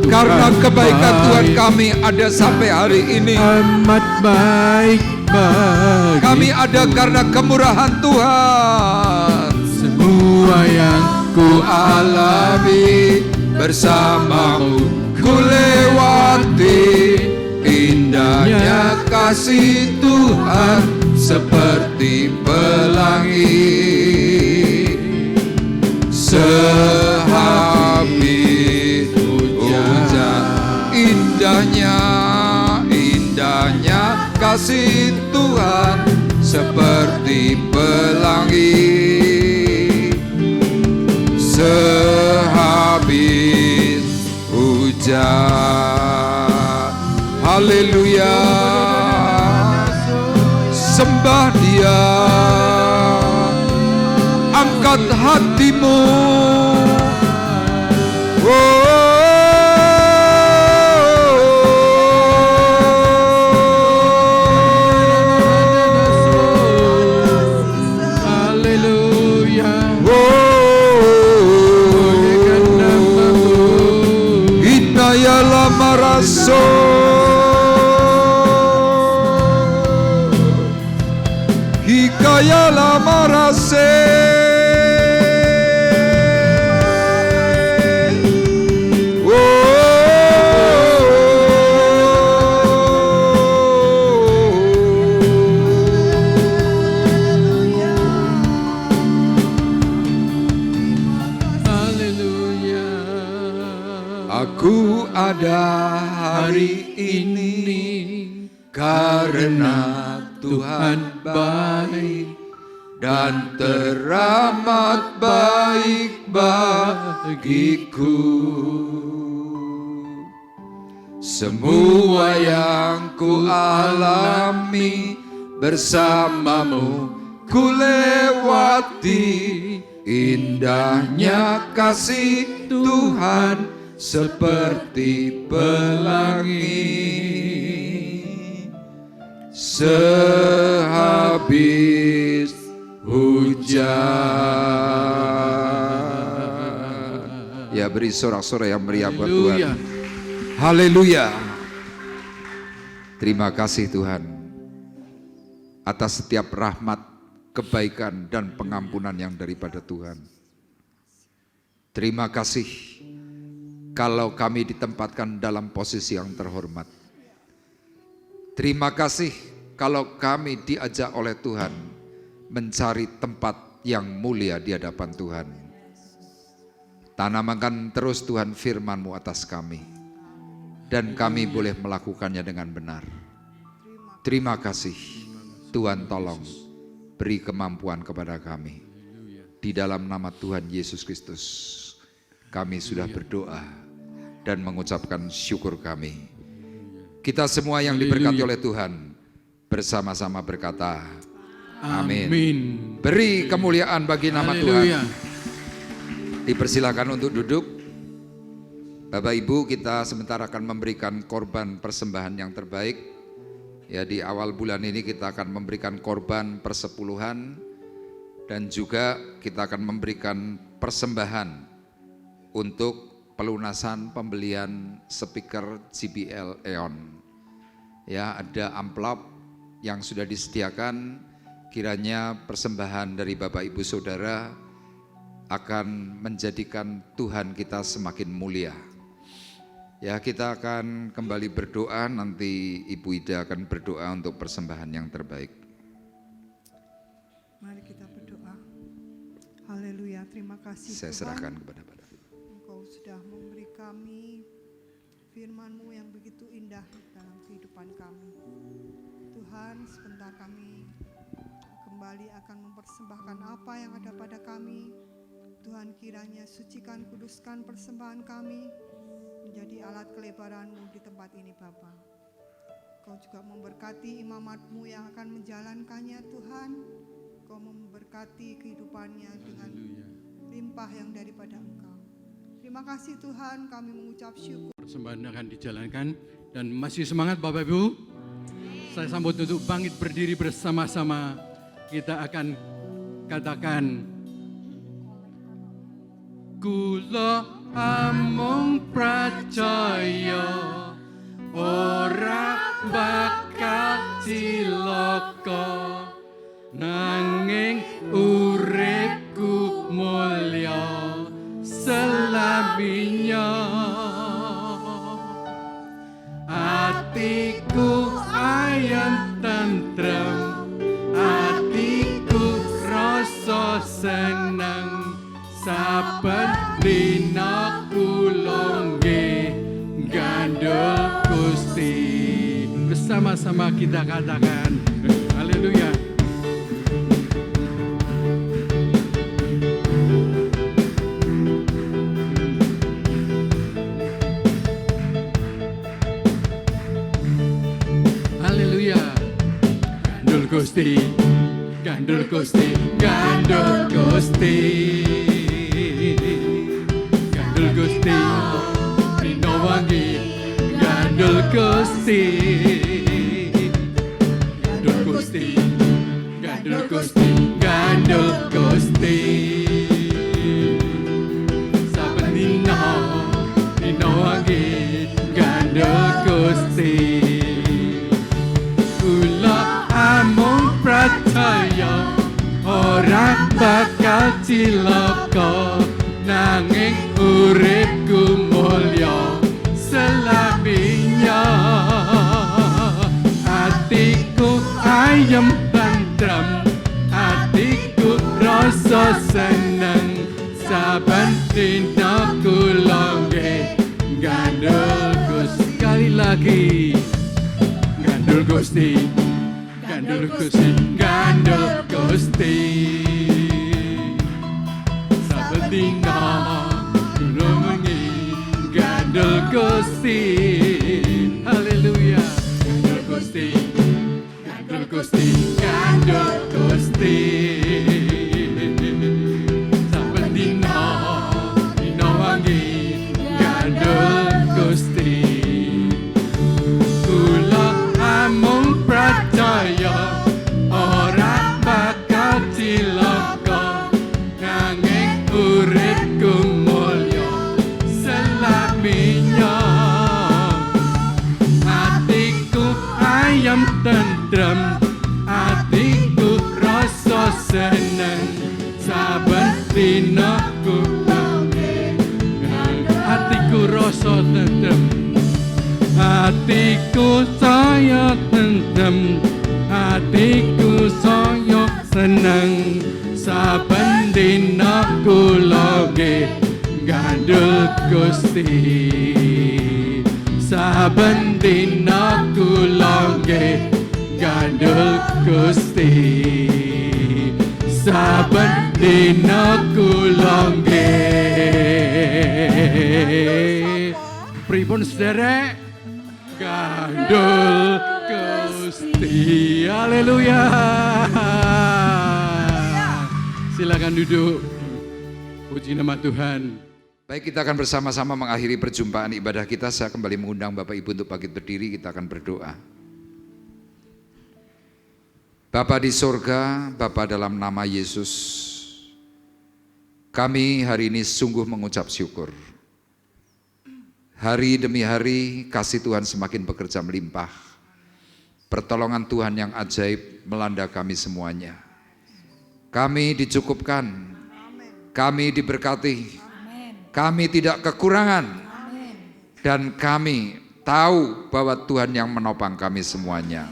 karena kebaikan Tuhan kami ada sampai hari ini.
Amat baik bagi
kami ada karena kemurahan Tuhan.
Semua yang
ku alami bersamamu ku lewati. Indahnya kasih Tuhan seperti pelangi sehabis hujan. Indahnya kasih Tuhan seperti pelangi sehabis Haleluya. Sembah Dia, angkat hatimu.
Haleluya.
Inayala maraso. Hikayala marase.
Haleluya.
Aku ada hari ini karena Tuhan baik dan teramat baik bagiku. Semua yang ku alami bersamamu ku lewati. Indahnya kasih Tuhan seperti pelangi. Sehabis hujan. Ya, beri sorak-sorai yang meriah buat Tuhan. Haleluya. Terima kasih Tuhan atas setiap rahmat, kebaikan dan pengampunan yang daripada Tuhan. Terima kasih kalau kami ditempatkan dalam posisi yang terhormat. Terima kasih kalau kami diajak oleh Tuhan mencari tempat yang mulia di hadapan Tuhan. Tanamkan terus Tuhan firman-Mu atas kami, dan kami boleh melakukannya dengan benar. Terima kasih Tuhan, tolong beri kemampuan kepada kami. Di dalam nama Tuhan Yesus Kristus kami sudah berdoa dan mengucapkan syukur kami. Kita semua yang diberkati oleh Tuhan bersama-sama berkata amin. Beri kemuliaan bagi nama Tuhan. Dipersilakan untuk duduk. Bapak Ibu, kita sebentar akan memberikan korban persembahan yang terbaik. Ya, di awal bulan ini kita akan memberikan korban persepuluhan, dan juga kita akan memberikan persembahan untuk pelunasan pembelian speaker JBL Eon. Ya, ada amplop yang sudah disediakan. Kiranya persembahan dari Bapak Ibu Saudara akan menjadikan Tuhan kita semakin mulia. Ya, kita akan kembali berdoa, nanti Ibu Ida akan berdoa untuk persembahan yang terbaik.
Mari kita berdoa. Haleluya, terima kasih
Saya
Tuhan.
serahkan kepada Bapak.
Engkau sudah memberi kami firman-Mu yang begitu indah dalam kehidupan kami. Tuhan, sebentar kami kembali akan mempersembahkan apa yang ada pada kami. Tuhan, kiranya sucikan, kuduskan persembahan kami menjadi alat kelebaran-Mu di tempat ini Bapa. Kau juga memberkati imamat-Mu yang akan menjalankannya Tuhan. Kau memberkati kehidupannya dengan limpah yang daripada Engkau. Terima kasih Tuhan, kami mengucap syukur.
Persembahan akan dijalankan dan masih semangat Bapak Ibu. Saya sambut untuk bangkit berdiri bersama-sama. Kita akan katakan, kula amung pracaya ora bakal cilaka, nanging uripku mulya selaminya. Atiku ayam tentrem, atiku rasa seneng, saben dina kula nggih gandul Gusti. Bersama-sama kita katakan haleluya. Gusti, gandul Gusti, gandul Gusti, gandul Gusti, dina wangi, gandul Gusti, gandul Gusti, gandul Gusti, gandul Gusti, saben dina wangi, gandul Gusti. Kula amung percaya ora bakal cilaka, nanging uripku mulya selaminya. Atiku ayem tentrem, atiku rasa seneng, saben dina kula nggih gandul Gusti. Sekali lagi, gandul Gusti, gandul Gusti, gandul Gusti. Saben dina kula wengi gandul Gusti. Haleluya. Gandul Gusti, gandul Gusti, gandul Gusti. Saben dina wangi gandul Gusti. Kula amung percaya ora bakal cilaka, nanging uripku mulya selaminya. Atiku ayem tentrem, atiku rasa seneng, saben dina atiku rasa tentrem, atiku saya tentrem, atiku saya seneng, saben dina kula nggih gandul Gusti. Saben dina kula nggih gandul Gusti. Saben dina kula nggih pripun sederek gandul Gusti. Haleluya. Silakan duduk. Puji nama Tuhan.
Baik, kita akan bersama-sama mengakhiri perjumpaan ibadah kita. Saya kembali mengundang Bapak Ibu untuk bangkit berdiri, kita akan berdoa. Bapa di sorga, Bapa dalam nama Yesus, kami hari ini sungguh mengucap syukur. Hari demi hari kasih Tuhan semakin bekerja melimpah. Pertolongan Tuhan yang ajaib melanda kami semuanya. Kami dicukupkan, kami diberkati, kami tidak kekurangan, dan kami tahu bahwa Tuhan yang menopang kami semuanya.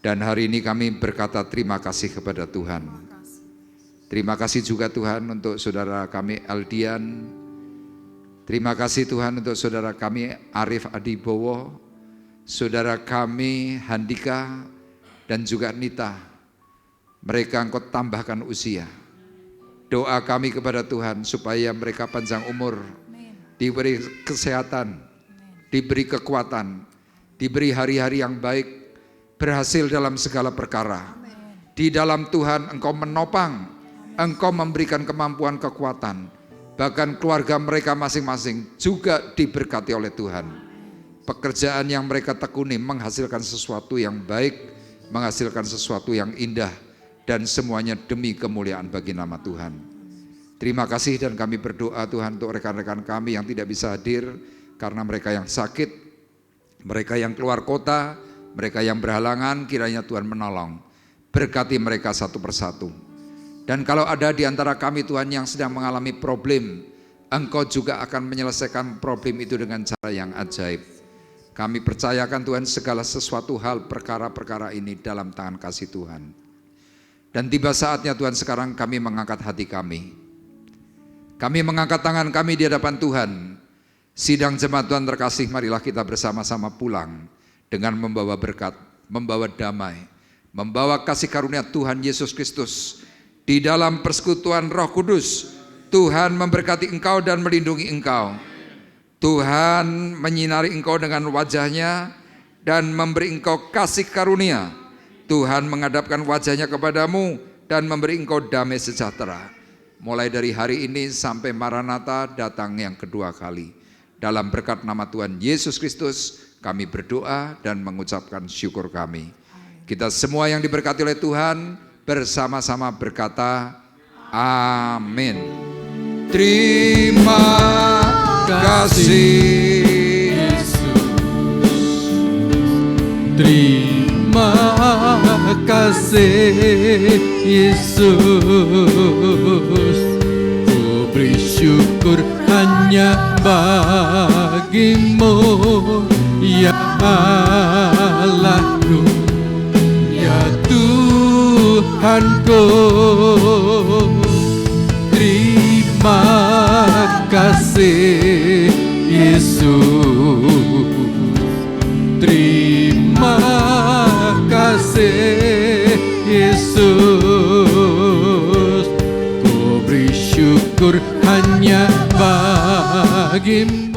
Dan hari ini kami berkata terima kasih kepada Tuhan. Terima kasih juga Tuhan untuk saudara kami Aldian. Terima kasih Tuhan untuk saudara kami Arif Adibowo, saudara kami Handika, dan juga Nita. Mereka Engkau tambahkan usia. Doa kami kepada Tuhan supaya mereka panjang umur, diberi kesehatan, diberi kekuatan, diberi hari-hari yang baik, berhasil dalam segala perkara. Di dalam Tuhan Engkau menopang, Engkau memberikan kemampuan, kekuatan, bahkan keluarga mereka masing-masing juga diberkati oleh Tuhan. Pekerjaan yang mereka tekuni menghasilkan sesuatu yang baik, menghasilkan sesuatu yang indah, dan semuanya demi kemuliaan bagi nama Tuhan. Terima kasih, dan kami berdoa Tuhan untuk rekan-rekan kami yang tidak bisa hadir karena mereka yang sakit, mereka yang keluar kota, mereka yang berhalangan, kiranya Tuhan menolong. Berkati mereka satu persatu. Dan kalau ada di antara kami Tuhan yang sedang mengalami problem, Engkau juga akan menyelesaikan problem itu dengan cara yang ajaib. Kami percayakan Tuhan segala sesuatu hal perkara-perkara ini dalam tangan kasih Tuhan. Dan tiba saatnya Tuhan sekarang kami mengangkat hati kami. Kami mengangkat tangan kami di hadapan Tuhan. Sidang jemaat Tuhan terkasih, marilah kita bersama-sama pulang dengan membawa berkat, membawa damai, membawa kasih karunia Tuhan Yesus Kristus. Di dalam persekutuan Roh Kudus, Tuhan memberkati engkau dan melindungi engkau. Tuhan menyinari engkau dengan wajah-Nya dan memberi engkau kasih karunia Tuhan menghadapkan wajahnya kepadamu dan memberi engkau damai sejahtera. Mulai dari hari ini sampai Maranatha datang yang kedua kali. Dalam berkat nama Tuhan Yesus Kristus, kami berdoa dan mengucapkan syukur kami. Kita semua yang diberkati oleh Tuhan bersama-sama berkata, amin. Terima kasih
Yesus. Terima kasih Yesus. Ku beri syukur hanya bagimu, ya Allahku, ya Tuhanku. Terima kasih Yesus. Terima kasih Yesus. Ku beri syukur hanya bagimu.